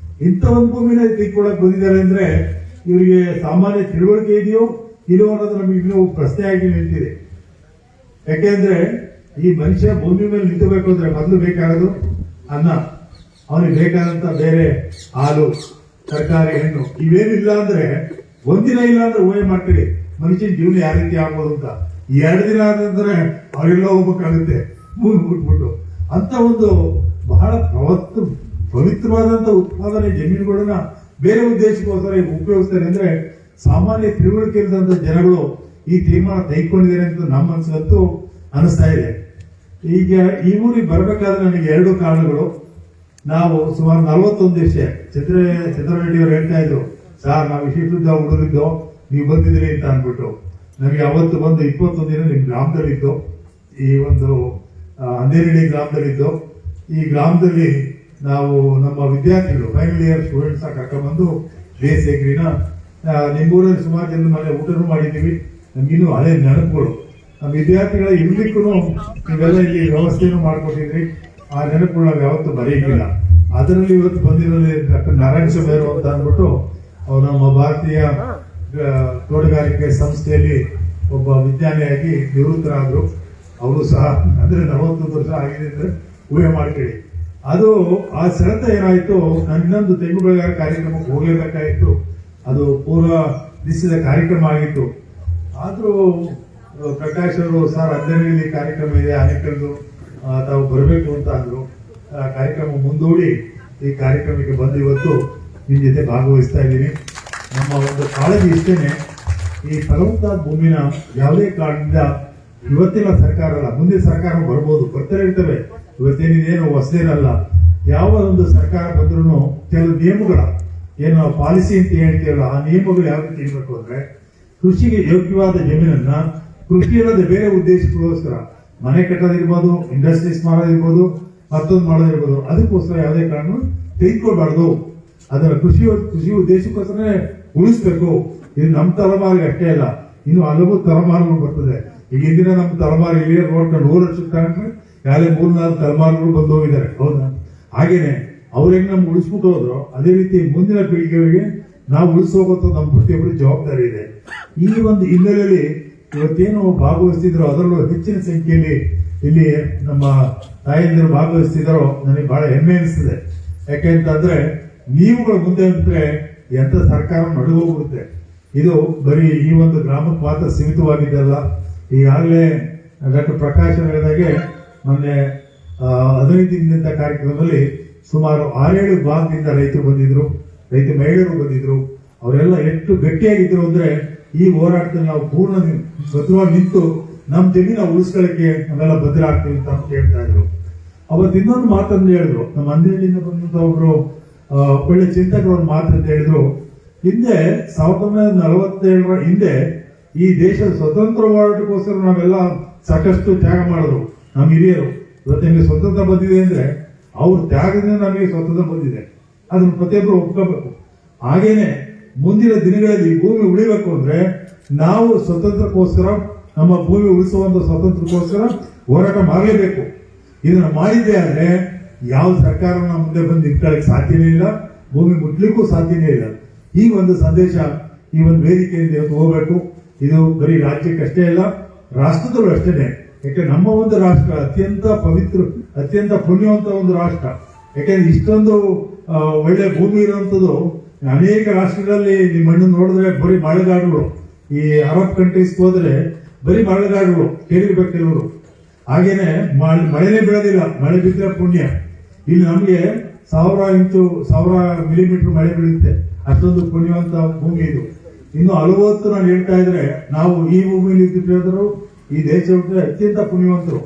ಇಂಥ ಒಂದು ಭೂಮಿನ ತೆಗೆದುಕೊಳ್ಳಕ್ ಬಂದಿದ್ದಾರೆ ಅಂದ್ರೆ ಇವರಿಗೆ ಸಾಮಾನ್ಯ ತಿಳುವಳಿಕೆ ಇದೆಯೋ ಇಲ್ಲೋ ಅನ್ನೋದು ನಮಗೆ ಇನ್ನೂ ಪ್ರಶ್ನೆ ಆಗಿ ನಿಂತಿದೆ. ಯಾಕೆಂದ್ರೆ ಈ ಮನುಷ್ಯ ಭೂಮಿ ಮೇಲೆ ನಿಂತಬೇಕು ಅಂದ್ರೆ ಮೊದಲು ಬೇಕಾಗೋದು ಅನ್ನ, ಅವನಿಗೆ ಬೇಕಾದಂತ ಬೇರೆ ಹಾಲು, ತರಕಾರಿ, ಹಣ್ಣು ಇವೇನಿಲ್ಲ ಅಂದ್ರೆ ಒಂದಿನ ಇಲ್ಲ ಅಂದ್ರೆ ಊಹೆ ಮಾಡ್ತೀರಿ ಮನುಷ್ಯನ ಜೀವನ ಯಾವ ರೀತಿ ಆಗ್ಬೋದು ಅಂತ. 2 ದಿನ ಆದ್ರೆ ಅವರೆಲ್ಲ ಹೋಗ್ಬೇಕಾಗುತ್ತೆ ಮುಟ್ಬಿಟ್ಟು. ಅಂತ ಒಂದು ಬಹಳ ಪವಿತ್ರವಾದಂತ ಉತ್ಪಾದನೆ ಜಮೀನುಗಳನ್ನ ಬೇರೆ ಉದ್ದೇಶಕ್ಕೋಸ್ಕರ ಉಪಯೋಗಿಸ್ತಾರೆ. ಅಂದ್ರೆ ಸಾಮಾನ್ಯ ತಿಳುವಳಿಕೆ ಇಲ್ಲದಂತ ಜನಗಳು ಈ ತೀರ್ಮಾನ ತೆಗೆದುಕೊಂಡಿದ್ದಾರೆ ಅಂತ ನಮ್ಮ ಮನಸ್ಸಂತೂ ಅನಿಸ್ತಾ ಇದೆ. ಈಗ ಈ ಊರಿಗೆ ಬರಬೇಕಾದ್ರೆ ನನಗೆ 2 ಕಾರಣಗಳು. ನಾವು ಸುಮಾರು 41 ವರ್ಷ ಚಂದ್ರರೆಡ್ಡಿ ಅವರು ಹೇಳ್ತಾ ಇದ್ರು, ಸರ್ ನಾವು ಇಷ್ಟಿದ್ದ ಹುಡುಗಿದ್ದೋ, ನೀವು ಬಂದಿದ್ರಿ ಅಂತ ಅನ್ಬಿಟ್ಟು. ನಮಗೆ ಅವತ್ತು ಬಂದು 21 ದಿನ ನಿಮ್ ಗ್ರಾಮದಲ್ಲಿದ್ದು, ಈ ಒಂದು ಅಂದೇನಹಳ್ಳಿ ಗ್ರಾಮದಲ್ಲಿದ್ದು. ಈ ಗ್ರಾಮದಲ್ಲಿ ನಾವು ನಮ್ಮ ವಿದ್ಯಾರ್ಥಿಗಳು ಫೈನಲ್ ಇಯರ್ ಸ್ಟೂಡೆಂಟ್ಸ್ ಕರ್ಕೊಂಡ್ಬಂದು ಬೇಸ್ ಎಗ್ರಿನ ನಿಮ್ಮೂರಲ್ಲಿ ಸುಮಾರು ಜನ ಮನೆ ಊಟನೂ ಮಾಡಿದ್ದೀವಿ. ನಮಗಿನ್ನೂ ಹಳೆ ನೆನಪುಗಳು, ನಮ್ಮ ವಿದ್ಯಾರ್ಥಿಗಳ ಇರ್ಲಿಕ್ಕೂ ನೀವೆಲ್ಲ ಇಲ್ಲಿ ವ್ಯವಸ್ಥೆನೂ ಮಾಡ್ಕೊಟ್ಟಿದ್ರಿ. ಆ ನೆನಪುಗಳು ನಾವು ಯಾವತ್ತೂ ಮರೆಯಲಿಲ್ಲ. ಅದರಲ್ಲಿ ಇವತ್ತು ಬಂದಿರೋದು ಡಾಕ್ಟರ್ ನಾರಾಯಣ ಸ್ವಾಮಿ ಅವರು ಅಂತ ಅಂದ್ಬಿಟ್ಟು, ಅವರು ನಮ್ಮ ಭಾರತೀಯ ತೋಟಗಾರಿಕೆ ಸಂಸ್ಥೆಯಲ್ಲಿ ಒಬ್ಬ ವಿಜ್ಞಾನಿಯಾಗಿ ನಿವೃತ್ತರಾದ್ರು. ಅವರು ಸಹ ಅಂದ್ರೆ 41 ವರ್ಷ ಆಗಿದೆ ಅಂದ್ರೆ ಊಹೆ ಮಾಡ್ಕೊಳ್ಳಿ. ಅದು ಆ ಸೆಳೆತ ಏನಾಯ್ತು, ನಾನು ಇನ್ನೊಂದು ತೆಂಗು ಬೆಳೆಗಾರ ಕಾರ್ಯಕ್ರಮಕ್ಕೆ ಹೋಗಲೇಬೇಕಾಯಿತು. ಅದು ಪೂರ್ವ ದಿವಸದ ಕಾರ್ಯಕ್ರಮ ಆಗಿತ್ತು. ಆದ್ರೂ ಪ್ರಕಾಶ್ ಅವರು ಸರ್ 15ನೇ ಕಾರ್ಯಕ್ರಮ ಇದೆ, ಆನೇಕಲ್ದು ತಾವು ಬರಬೇಕು ಅಂತ ಅಂದ್ರು. ಆ ಕಾರ್ಯಕ್ರಮ ಮುಂದೂಡಿ ಈ ಕಾರ್ಯಕ್ರಮಕ್ಕೆ ಬಂದು ಇವತ್ತು ನಿಮ್ ಜೊತೆ ಭಾಗವಹಿಸ್ತಾ ಇದ್ದೀನಿ. ನಮ್ಮ ಒಂದು ಕಾಳಜಿ ಇಷ್ಟೇನೆ, ಈ ಫಲವತ್ತಾದ ಭೂಮಿನ ಯಾವುದೇ ಕಾರಣದಿಂದ ಇವತ್ತಿನ ಸರ್ಕಾರ ಅಲ್ಲ, ಮುಂದಿನ ಸರ್ಕಾರ ಬರ್ಬೋದು, ಬರ್ತಾರೆ ಇರ್ತವೆ. ಇವತ್ತೇನಿದೇನು ಹೊಸದೇನಲ್ಲ. ಯಾವ ಒಂದು ಸರ್ಕಾರ ಬಂದ್ರೂ ಕೆಲವು ನಿಯಮಗಳ ಏನು ಪಾಲಿಸಿ ಅಂತ ಹೇಳ್ತೀವಲ್ಲ, ಆ ನಿಯಮಗಳು ಯಾವ ರೀತಿ ಇರಬೇಕು ಅಂದ್ರೆ, ಕೃಷಿಗೆ ಯೋಗ್ಯವಾದ ಜಮೀನನ್ನ ಕೃಷಿ ಇಲ್ಲದೆ ಬೇರೆ ಉದ್ದೇಶಕ್ಕೋಸ್ಕರ ಮನೆ ಕಟ್ಟೋದಿರ್ಬೋದು, ಇಂಡಸ್ಟ್ರೀಸ್ ಮಾಡೋದಿರ್ಬೋದು, ಮತ್ತೊಂದು ಮಾಡೋದಿರ್ಬೋದು, ಅದಕ್ಕೋಸ್ಕರ ಯಾವುದೇ ಕಾರಣ ತೆಗೆದುಕೊಳ್ಬಾರ್ದು. ಅದರ ಕೃಷಿ ಉದ್ದೇಶಕ್ಕೋಸ್ಕರ ಉಳಿಸ್ಬೇಕು. ಇದು ನಮ್ಮ ತಲೆಮಾರಿಗೆ ಅಷ್ಟೇ ಅಲ್ಲ, ಇನ್ನು ಹಲವು ತಲೆಮಾರುಗಳು ಬರ್ತದೆ. ಈಗ ಇಂದಿನ ನಮ್ಮ ತಲೆಮಾರು ಇಲ್ಲಿ ನೋಡ್ಕೊಂಡು 100 ವರ್ಷಕ್ಕೆ ತಗೊಂಡ್ರೆ ಯಾರೇ 3-4 ತಲೆಮಾರುಗಳು ಬಂದು ಹೋಗಿದ್ದಾರೆ. ಹೌದಾ? ಹಾಗೇನೆ ಅವ್ರು ಹೆಂಗ್ ನಮ್ಗೆ ಉಳಿಸ್ಬಿಟ್ಟು ಹೋದ್ರು, ಅದೇ ರೀತಿ ಮುಂದಿನ ಪೀಳಿಗೆಗಳಿಗೆ ನಾವು ಉಳಿಸೋಗಂತ ನಮ್ಮ ಪ್ರತಿಯೊಬ್ಬರು ಜವಾಬ್ದಾರಿ ಇದೆ. ಈ ಒಂದು ಹಿನ್ನೆಲೆಯಲ್ಲಿ ಇವತ್ತೇನು ಭಾಗವಹಿಸ್ತಿದ್ರು, ಅದರಲ್ಲೂ ಹೆಚ್ಚಿನ ಸಂಖ್ಯೆಯಲ್ಲಿ ಇಲ್ಲಿ ನಮ್ಮ ತಾಯಂದಿರು ಭಾಗವಹಿಸ್ತಿದ್ದಾರೋ ನನಗೆ ಬಹಳ ಹೆಮ್ಮೆ ಅನಿಸ್ತದೆ. ಯಾಕೆಂತಂದ್ರೆ ನೀವುಗಳು ಮುಂದೆ ಅಂದ್ರೆ ಎಂತ ಸರ್ಕಾರ ನಡುಗೋಗ್ಬಿಡುತ್ತೆ. ಇದು ಬರೀ ಈ ಒಂದು ಗ್ರಾಮಕ್ಕೆ ಮಾತ್ರ ಸೀಮಿತವಾಗಿದ್ದಲ್ಲ. ಈಗಾಗಲೇ ಡಾಕ್ಟರ್ ಪ್ರಕಾಶ್ ಹೇಳಿದಾಗೆ ಮೊನ್ನೆ 15 ದಿನದಿಂದ ಕಾರ್ಯಕ್ರಮದಲ್ಲಿ ಸುಮಾರು 6-7 ಭಾಗದಿಂದ ರೈತರು ಬಂದಿದ್ರು, ರೈತ ಮಹಿಳೆಯರು ಬಂದಿದ್ರು. ಅವರೆಲ್ಲ ಎಷ್ಟು ಗಟ್ಟಿಯಾಗಿದ್ರು ಅಂದ್ರೆ ಈ ಹೋರಾಟದಲ್ಲಿ ನಾವು ಪೂರ್ಣ ಭದ್ರವಾಗಿ ನಿಂತು ನಮ್ಮ ಜಮೀನ ಉಳಿಸ್ಕೊಳ್ಳಕ್ಕೆ ನಾವೆಲ್ಲ ಭದ್ರ ಆಗ್ತೀವಿ ಅಂತ ಹೇಳ್ತಾ ಇದ್ರು. ಅವತ್ತು ಇನ್ನೊಂದು ಮಾತನ್ನು ಹೇಳಿದ್ರು, ನಮ್ಮ ಅಂದೇಳಿಂದ ಬಂದಂತ ಒಬ್ರು ಒಳ್ಳೆ ಚಿಂತಕರು ಒಂದು ಮಾತಂತ ಹೇಳಿದ್ರು. ಹಿಂದೆ 1947 ಹಿಂದೆ ಈ ದೇಶದ ಸ್ವತಂತ್ರ ಹೋರಾಟಕ್ಕೋಸ್ಕರ ನಾವೆಲ್ಲ ಸಾಕಷ್ಟು ತ್ಯಾಗ ಮಾಡಿದ್ರು ನಮ್ಮ ಹಿರಿಯರು. ಇವತ್ತು ನಿಮಗೆ ಸ್ವತಂತ್ರ ಬಂದಿದೆ ಅಂದ್ರೆ ಅವ್ರ ತ್ಯಾಗದಿಂದ ನಮಗೆ ಸ್ವತಂತ್ರ ಬಂದಿದೆ, ಅದನ್ನು ಪ್ರತಿಯೊಬ್ಬರು ಒಪ್ಕೋಬೇಕು. ಹಾಗೇನೆ ಮುಂದಿನ ದಿನಗಳಲ್ಲಿ ಭೂಮಿ ಉಳಿಬೇಕು ಅಂದ್ರೆ ನಾವು ಸ್ವತಂತ್ರಕ್ಕೋಸ್ಕರ, ನಮ್ಮ ಭೂಮಿ ಉಳಿಸುವಂತ ಸ್ವತಂತ್ರಕ್ಕೋಸ್ಕರ ಹೋರಾಟ ಮಾಡಲೇಬೇಕು. ಇದನ್ನ ಮಾಡಿದ್ದೆ ಆದ್ರೆ ಯಾವ ಸರ್ಕಾರ ನಮ್ಮ ಮುಂದೆ ಬಂದು ನಿಂತ್ಕೊಳ್ಳಕ್ಕೆ ಸಾಧ್ಯನೇ ಇಲ್ಲ, ಭೂಮಿ ಮುಟ್ಲಿಕ್ಕೂ ಸಾಧ್ಯನೇ ಇಲ್ಲ. ಈ ಒಂದು ಸಂದೇಶ ಈ ಒಂದು ವೇದಿಕೆಯಿಂದ ಇವತ್ತು ಹೋಗ್ಬೇಕು. ಇದು ಬರೀ ರಾಜ್ಯಕ್ಕೆ ಅಷ್ಟೇ ಅಲ್ಲ, ರಾಷ್ಟ್ರದಲ್ಲೂ ಅಷ್ಟೇನೆ. ಯಾಕೆ ನಮ್ಮ ಒಂದು ರಾಷ್ಟ್ರ ಅತ್ಯಂತ ಪವಿತ್ರ, ಅತ್ಯಂತ ಪುಣ್ಯವಂತ ಒಂದು ರಾಷ್ಟ್ರ. ಯಾಕೆಂದ್ರೆ ಇಷ್ಟೊಂದು ಒಳ್ಳೆ ಭೂಮಿ ಇರುವಂತದ್ದು ಅನೇಕ ರಾಷ್ಟ್ರಗಳಲ್ಲಿ ನಿಮ್ಮ ಮಣ್ಣು ನೋಡಿದ್ರೆ ಬರೀ ಮಳೆಗಾಡುಗಳು. ಈ ಅರಬ್ ಕಂಟ್ರೀಸ್ ಹೋದ್ರೆ ಬರೀ ಮಳೆಗಾಡುಗಳು ಕೇಳಿರ್ಬೇಕು ಕೆಲವರು. ಹಾಗೇನೆ ಮಳೆನೇ ಬೀಳೋದಿಲ್ಲ, ಮಳೆ ಬಿದ್ದರೆ ಪುಣ್ಯ. ಇಲ್ಲಿ ನಮ್ಗೆ 1000 ಮಿಲಿಮೀಟರ್ ಮಳೆ ಬೀಳುತ್ತೆ, ಅಷ್ಟೊಂದು ಪುಣ್ಯವಂತ ಭೂಮಿ ಇದು. ಇನ್ನು 40 ನಾನು ಹೇಳ್ತಾ ಇದ್ರೆ ನಾವು ಈ ಭೂಮಿಯಲ್ಲಿ ಇದ್ದಿದ್ರು ಈ ದೇಶ ಅತ್ಯಂತ ಪುಣ್ಯವಂತರು.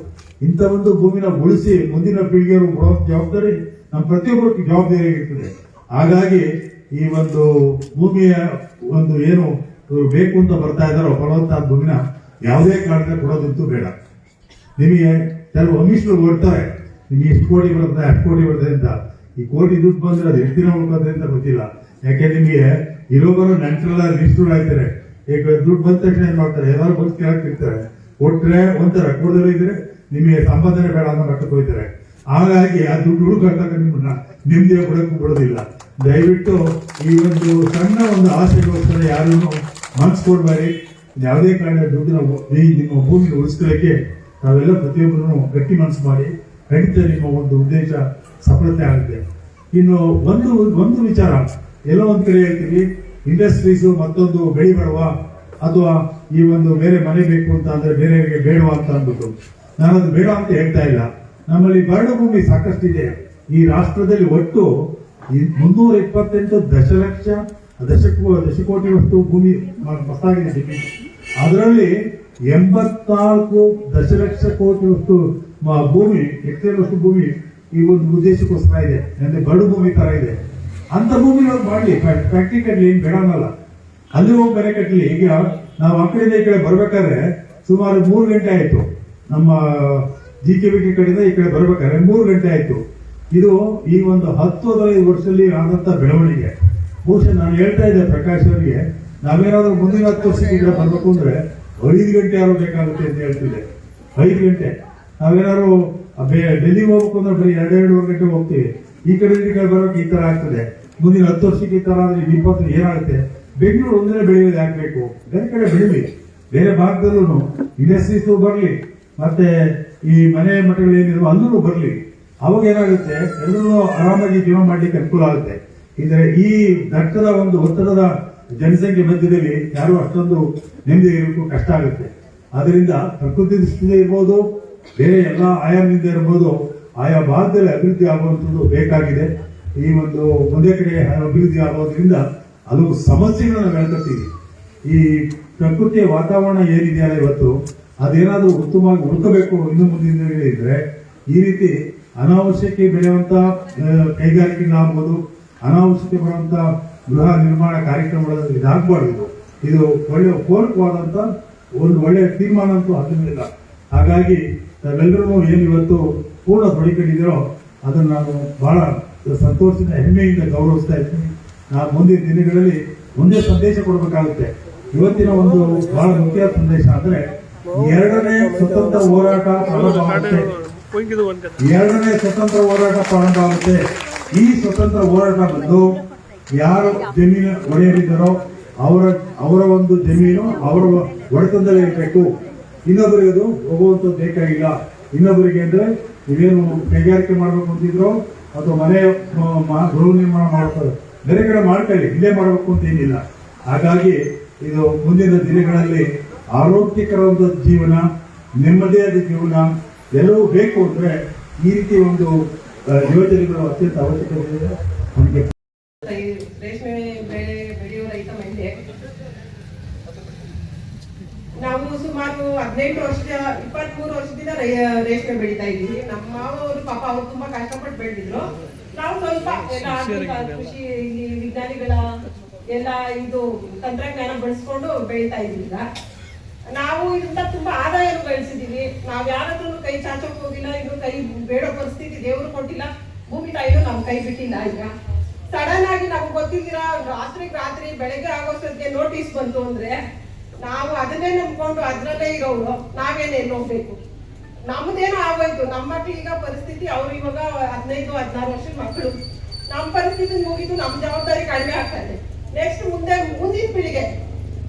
ಇಂಥ ಒಂದು ಭೂಮಿನ ಉಳಿಸಿ ಮುಂದಿನ ಪೀಳಿಗೆಯವರು ಕೊಡೋ ಜವಾಬ್ದಾರಿ ನಮ್ಮ ಪ್ರತಿಯೊಬ್ಬರಿಗೆ ಜವಾಬ್ದಾರಿ ಇರ್ತದೆ. ಹಾಗಾಗಿ ಈ ಒಂದು ಭೂಮಿಯ ಒಂದು ಏನು ಬೇಕು ಅಂತ ಬರ್ತಾ ಇದ್ದಾರೋ ಫಲವತ್ತಾದ ಭೂಮಿನ ಯಾವುದೇ ಕಾರಣಕ್ಕೆ ಕೊಡೋದಂತೂ ಬೇಡ. ನಿಮಗೆ ಕೆಲವು ಅಮಿಷ್ರು ಓಡ್ತಾರೆ, ನಿಮ್ಗೆ ಎಷ್ಟು ಕೋಟಿ ಬರುತ್ತೆ, 10 ಕೋಟಿ ಬರುತ್ತೆ ಅಂತ. ಈ ಕೋಟಿ ದುಡ್ಡು ಬಂದ್ರೆ ಅದು ಎಷ್ಟು ದಿನ ಉಳ್ಕೋದ್ರೆ ಅಂತ ಗೊತ್ತಿಲ್ಲ. ಯಾಕೆ ನಿಮಗೆ ಇರೋಬರೋ ನೆಂಟರೆಲ್ಲ ರಿಜಿಸ್ಟರ್ ಆಯ್ತಾರೆ. ಈಗ ದುಡ್ಡು ಬಂದ ತಕ್ಷಣ ಏನ್ ಮಾಡ್ತಾರೆ, ಎಲ್ಲರೂ ಬಂದು ಕೇಳಕ್ತಿರ್ತಾರೆ. ಕೊಟ್ರೆ ಒಂಥರ, ಕೊಡದೇ ಇದ್ರೆ ನಿಮಗೆ ಸಂಪಾದನೆ ಬೇಡ ಅನ್ನೋ ಮಟ್ಟಕ್ಕೆ ಹೋಗ್ತಾರೆ. ಹಾಗಾಗಿ ಆ ದುಡ್ಡು ಹುಡುಕಾಡ್ದಾಗ ನಿಮ್ಮನ್ನ ನಿಮ್ದೇ ಕೊಡಕ್ಕೂ ಬಿಡೋದಿಲ್ಲ. ದಯವಿಟ್ಟು ಈ ಒಂದು ಸಣ್ಣ ಒಂದು ಆಸೆಗೋಸ್ಕರ ಯಾರನ್ನು ಮನ್ಸು ಕೊಡ್ಬೇಡಿ. ಯಾವುದೇ ಕಾರಣ ದುಡ್ಡಿನ ನಿಮ್ಮ ಭೂಮಿನ ಉಳಿಸ್ಕೊಳ್ಳಕ್ಕೆ ನಾವೆಲ್ಲ ಪ್ರತಿಯೊಬ್ಬರನ್ನು ಗಟ್ಟಿ ಮನಸ್ಸು ಮಾಡಿ ಖಂಡಿತ ನಿಮ್ಮ ಒಂದು ಉದ್ದೇಶ ಸಫಲತೆ ಆಗುತ್ತೆ. ಇನ್ನು ಒಂದು ವಿಚಾರ, ಎಲ್ಲೋ ಒಂದ್ ಕಡೆ ಹೇಳ್ತೀವಿ ಇಂಡಸ್ಟ್ರೀಸ್ ಮತ್ತೊಂದು ಬೆಳಿಬೇಡವಾ, ಅಥವಾ ಈ ಒಂದು ಬೇರೆ ಮನೆ ಬೇಕು ಅಂತ ಅಂದ್ರೆ ಬೇರೆಯವರಿಗೆ ಬೇಡವಾ ಅಂತ ಅಂದ್ಬಿಟ್ಟು. ನಾನು ಅದು ಬೇಡ ಅಂತ ಹೇಳ್ತಾ ಇಲ್ಲ. ನಮ್ಮಲ್ಲಿ ಬರಡು ಭೂಮಿ ಸಾಕಷ್ಟಿದೆ. ಈ ರಾಷ್ಟ್ರದಲ್ಲಿ ಒಟ್ಟು 328 ದಶಕೋಟಿಯಷ್ಟು ಭೂಮಿ ಮಸ್ತಾಗಿದೆ. ಅದರಲ್ಲಿ 84 ದಶಲಕ್ಷ ಕೋಟಿಯಷ್ಟು ಭೂಮಿ, ಹೆಕ್ಟೇರ್ವಷ್ಟು ಭೂಮಿ ಈ ಒಂದು ಉದ್ದೇಶಕ್ಕೋಸ್ಕರ ಇದೆ, ಅಂದ್ರೆ ಬರಡು ಭೂಮಿ ತರ ಇದೆ. ಅಂತ ಭೂಮಿ ಮಾಡ್ಲಿ, ಫ್ಯಾಕ್ಟ್ರಿ ಕಟ್ಲಿ, ಏನ್ ಬೇಡನಲ್ಲ, ಅಲ್ಲಿ ಹೋಗಿ ಮನೆ ಕಟ್ಲಿ. ಈಗ ನಾವು ಆ ಕಡೆಯಿಂದ ಈ ಕಡೆ ಬರ್ಬೇಕಾದ್ರೆ ಸುಮಾರು 3 ಗಂಟೆ ಆಯ್ತು. ನಮ್ಮ GKBT ಕಡೆಯಿಂದ ಈ ಕಡೆ ಬರ್ಬೇಕಾದ್ರೆ 3 ಗಂಟೆ ಆಯ್ತು. ಇದು ಈ ಒಂದು 10-15 ವರ್ಷದಲ್ಲಿ ಆದಂತ ಬೆಳವಣಿಗೆ. ಬಹುಶಃ ನಾನು ಹೇಳ್ತಾ ಇದ್ದೆ ಪ್ರಕಾಶ್ ಅವರಿಗೆ, ನಾವೇನಾದ್ರೂ ಮುಂದಿನ 10 ವರ್ಷಕ್ಕೆ ಈ ಕಡೆ ಬರ್ಬೇಕು ಅಂದ್ರೆ 5 ಗಂಟೆ ಯಾರು ಬೇಕಾಗುತ್ತೆ ಅಂತ ಹೇಳ್ತಿದ್ದೆ. 5 ಗಂಟೆ ನಾವೇನಾದ್ರು ಡೆಲ್ಲಿಗೆ ಹೋಗ್ಬೇಕು ಅಂದ್ರೆ ಬರೀ 2-2.5 ಗಂಟೆ ಹೋಗ್ತೀವಿ. ಈ ಕಡೆ ಬರೋಕೆ ಈ ತರ ಆಗ್ತದೆ. ಮುಂದಿನ 10 ವರ್ಷಕ್ಕೆ ಈ ತರ ಆದ್ರೆ 20 ಏನಾಗುತ್ತೆ? ಬೆಂಗಳೂರು ಒಂದೇ ಬೆಳೆಯೋದು ಆಗ್ಬೇಕು, ಬೇರೆ ಕಡೆ ಬೆಳಿಲಿ, ಬೇರೆ ಭಾಗದಲ್ಲೂ ಇಂಡಸ್ಟ್ರೀಸ್ ಬರ್ಲಿ, ಮತ್ತೆ ಈ ಮನೆ ಮಠಗಳೇನಿರುವ ಅಲ್ಲೂ ಬರ್ಲಿ. ಅವಾಗ ಏನಾಗುತ್ತೆ, ಎಲ್ಲರೂ ಆರಾಮಾಗಿ ಜೀವನ ಮಾಡ್ಲಿಕ್ಕೆ ಅನುಕೂಲ ಆಗುತ್ತೆ. ಇದ್ರೆ ಈ ದಟ್ಟದ ಒಂದು ಒತ್ತಡದ ಜನಸಂಖ್ಯೆ ಮಧ್ಯದಲ್ಲಿ ಯಾರು ಅಷ್ಟೊಂದು ನೆಮ್ಮದಿ ಇರೋಕ್ಕೂ ಕಷ್ಟ ಆಗುತ್ತೆ. ಅದರಿಂದ ಪ್ರಕೃತಿ ದೃಷ್ಟಿಯಿಂದ ಇರ್ಬೋದು, ಬೇರೆ ಎಲ್ಲ ಆಯಾಮದಿಂದ ಇರ್ಬೋದು, ಆಯಾ ಭಾಗದಲ್ಲಿ ಅಭಿವೃದ್ಧಿ ಆಗುವಂಥದ್ದು ಬೇಕಾಗಿದೆ. ಈ ಒಂದು ಒಂದೇ ಕಡೆ ಅಭಿವೃದ್ಧಿ ಆಗೋದ್ರಿಂದ ಅದು ಸಮಸ್ಯೆಗಳನ್ನ ನಾವು ಹೇಳ್ಕೊತೀವಿ. ಈ ಪ್ರಕೃತಿಯ ವಾತಾವರಣ ಏನಿದೆಯಲ್ಲ ಇವತ್ತು, ಅದೇನಾದ್ರೂ ಉತ್ತಮವಾಗಿ ಹುಡುಕಬೇಕು ಇನ್ನು ಮುಂದಿನ ದಿನಗಳಲ್ಲಿ ಇದ್ರೆ, ಈ ರೀತಿ ಅನಾವಶ್ಯಕ ಬೆಳೆಯುವಂತ ಕೈಗಾರಿಕೆಗಳಾಗ್ಬೋದು, ಅನಾವಶ್ಯಕ ಬರುವಂತ ಗೃಹ ನಿರ್ಮಾಣ ಕಾರ್ಯಕ್ರಮಗಳಲ್ಲಿ ಇದಾಗಬಾರ್ದು. ಇದು ಒಳ್ಳೆಯ ಪೂರಕವಾದಂತ ಒಂದು ಒಳ್ಳೆಯ ತೀರ್ಮಾನ ಅಂತೂ ಆಗಿರಲಿಲ್ಲ. ಹಾಗಾಗಿ ತಾವೆಲ್ಲರೂ ಏನು ಇವತ್ತು ಪೂರ್ಣ ತೊಡಕೊಂಡಿದ್ದೀರೋ ಅದನ್ನು ನಾನು ಬಹಳ ಸಂತೋಷದಿಂದ ಹೆಮ್ಮೆಯಿಂದ ಗೌರವಿಸ್ತಾ ಇದ್ದೀನಿ. ನಾನು ಮುಂದಿನ ದಿನಗಳಲ್ಲಿ ಒಂದೇ ಸಂದೇಶ ಕೊಡಬೇಕಾಗುತ್ತೆ. ಇವತ್ತಿನ ಒಂದು ಬಹಳ ಮುಖ್ಯ ಸಂದೇಶ ಅಂದ್ರೆ, ಎರಡನೇ ಸ್ವತಂತ್ರ ಹೋರಾಟ ಪ್ರಾರಂಭ ಆಗುತ್ತೆ. ಎರಡನೇ ಸ್ವತಂತ್ರ ಹೋರಾಟ ಪ್ರಾರಂಭ ಆಗುತ್ತೆ. ಈ ಸ್ವತಂತ್ರ ಹೋರಾಟ ಬಂದು ಯಾರು ಜಮೀನು ಒಡೆಯರಿದ್ದಾರೋ ಅವರ ಒಂದು ಜಮೀನು ಅವರ ಒಡೆತನದಲ್ಲೇ ಇರಬೇಕು. ಇನ್ನೊಬ್ಬರಿಗೆ ಅದು ಹೋಗುವಂಥದ್ದು ಬೇಕಾಗಿಲ್ಲ. ಇನ್ನೊಬ್ಬರಿಗೆ ಅಂದ್ರೆ ನೀವೇನು ಕೈಗಾರಿಕೆ ಮಾಡ್ಬೇಕು ಅಂತಿದ್ರು ಅಥವಾ ಮನೆ ಗೃಹ ನಿರ್ಮಾಣ ಮಾಡ್ತಾರೆ, ಬೇರೆ ಕಡೆ ಮಾಡ್ಕೊಳ್ಳಿ, ಇಲ್ಲೇ ಮಾಡಬೇಕು ಅಂತ ಏನಿಲ್ಲ. ಹಾಗಾಗಿ ಇದು ಮುಂದಿನ ದಿನಗಳಲ್ಲಿ ಆರೋಗ್ಯಕರವಾದ ಜೀವನ, ನೆಮ್ಮದಿಯಾದ ಜೀವನ ಎಲ್ಲವೂ ಬೇಕು ಅಂದ್ರೆ ಈ ರೀತಿ ಒಂದು ಯೋಜನೆಗಳು ಅತ್ಯಂತ ಅವಶ್ಯಕತೆ ಇದೆ. ನಮಗೆ ರೇಷ್ಮೆ ಬೆಳೆ ಬೆಳೆಯುವ ರೈತ ಮಹಿಳೆ. ನಾವು ಸುಮಾರು 23 ವರ್ಷದಿಂದ ರೇಷ್ಮೆ ಬೆಳೀತಾ ಇದ್ದೀವಿ. ನಮ್ಮ ಮಾವರು ಪಾಪ ಅವ್ರು ತುಂಬಾ ಕಷ್ಟಪಟ್ಟು ಬೆಳೆದಿದ್ರು. ನಾವು ಸ್ವಲ್ಪ ಕೃಷಿ ವಿಜ್ಞಾನಿಗಳ ಎಲ್ಲ ಇದು ತಂತ್ರಜ್ಞಾನ ಬಳಸ್ಕೊಂಡು ಬೆಳೀತಾ ಇದೀವಿ. ಈಗ ನಾವು ಇದರಿಂದ ತುಂಬಾ ಆದಾಯನು ಗಳಿಸಿದೀವಿ. ನಾವ್ ಯಾರಾದ್ರೂ ಕೈ ಚಾಚೋಕ್ ಹೋಗಿಲ್ಲ, ಇನ್ನು ಕೈ ಬೇಡೋ ಪರಿಸ್ಥಿತಿ ದೇವ್ರು ಕೊಟ್ಟಿಲ್ಲ, ಭೂಮಿ ತಾಯಿನೂ ನಮ್ ಕೈ ಬಿಟ್ಟಿಲ್ಲ. ಈಗ ಸಡನ್ ಆಗಿ ನಮ್ಗೆ ಗೊತ್ತಿದ್ದೀರಾ, ರಾತ್ರಿ ಬೆಳಗ್ಗೆ ಆಗೋಷ್ಟೊತ್ತಿಗೆ ನೋಟಿಸ್ ಬಂತು ಅಂದ್ರೆ ನಾವು ಅದನ್ನೇ ನಂಬ್ಕೊಂಡು ಅದ್ರಲ್ಲೇ ಇರೋರು ನಾವೇನು ಎಲ್ಲಿ ಹೋಗ್ಬೇಕು? ನಮ್ದೇನೋ ಆಗೋಯ್ತು. ನಮ್ಮ ಮಕ್ಳು ಈಗ ಪರಿಸ್ಥಿತಿ, ಅವ್ರು ಇವಾಗ 15-16 ವರ್ಷದ ಮಕ್ಕಳು. ನಮ್ಮ ಪರಿಸ್ಥಿತಿ ಮುಗಿದು ನಮ್ಮ ಜವಾಬ್ದಾರಿ ಕಡಿಮೆ ಆಗ್ತಾ ಇದೆ. ನೆಕ್ಸ್ಟ್ ಮುಂದಿನ ಪೀಳಿಗೆ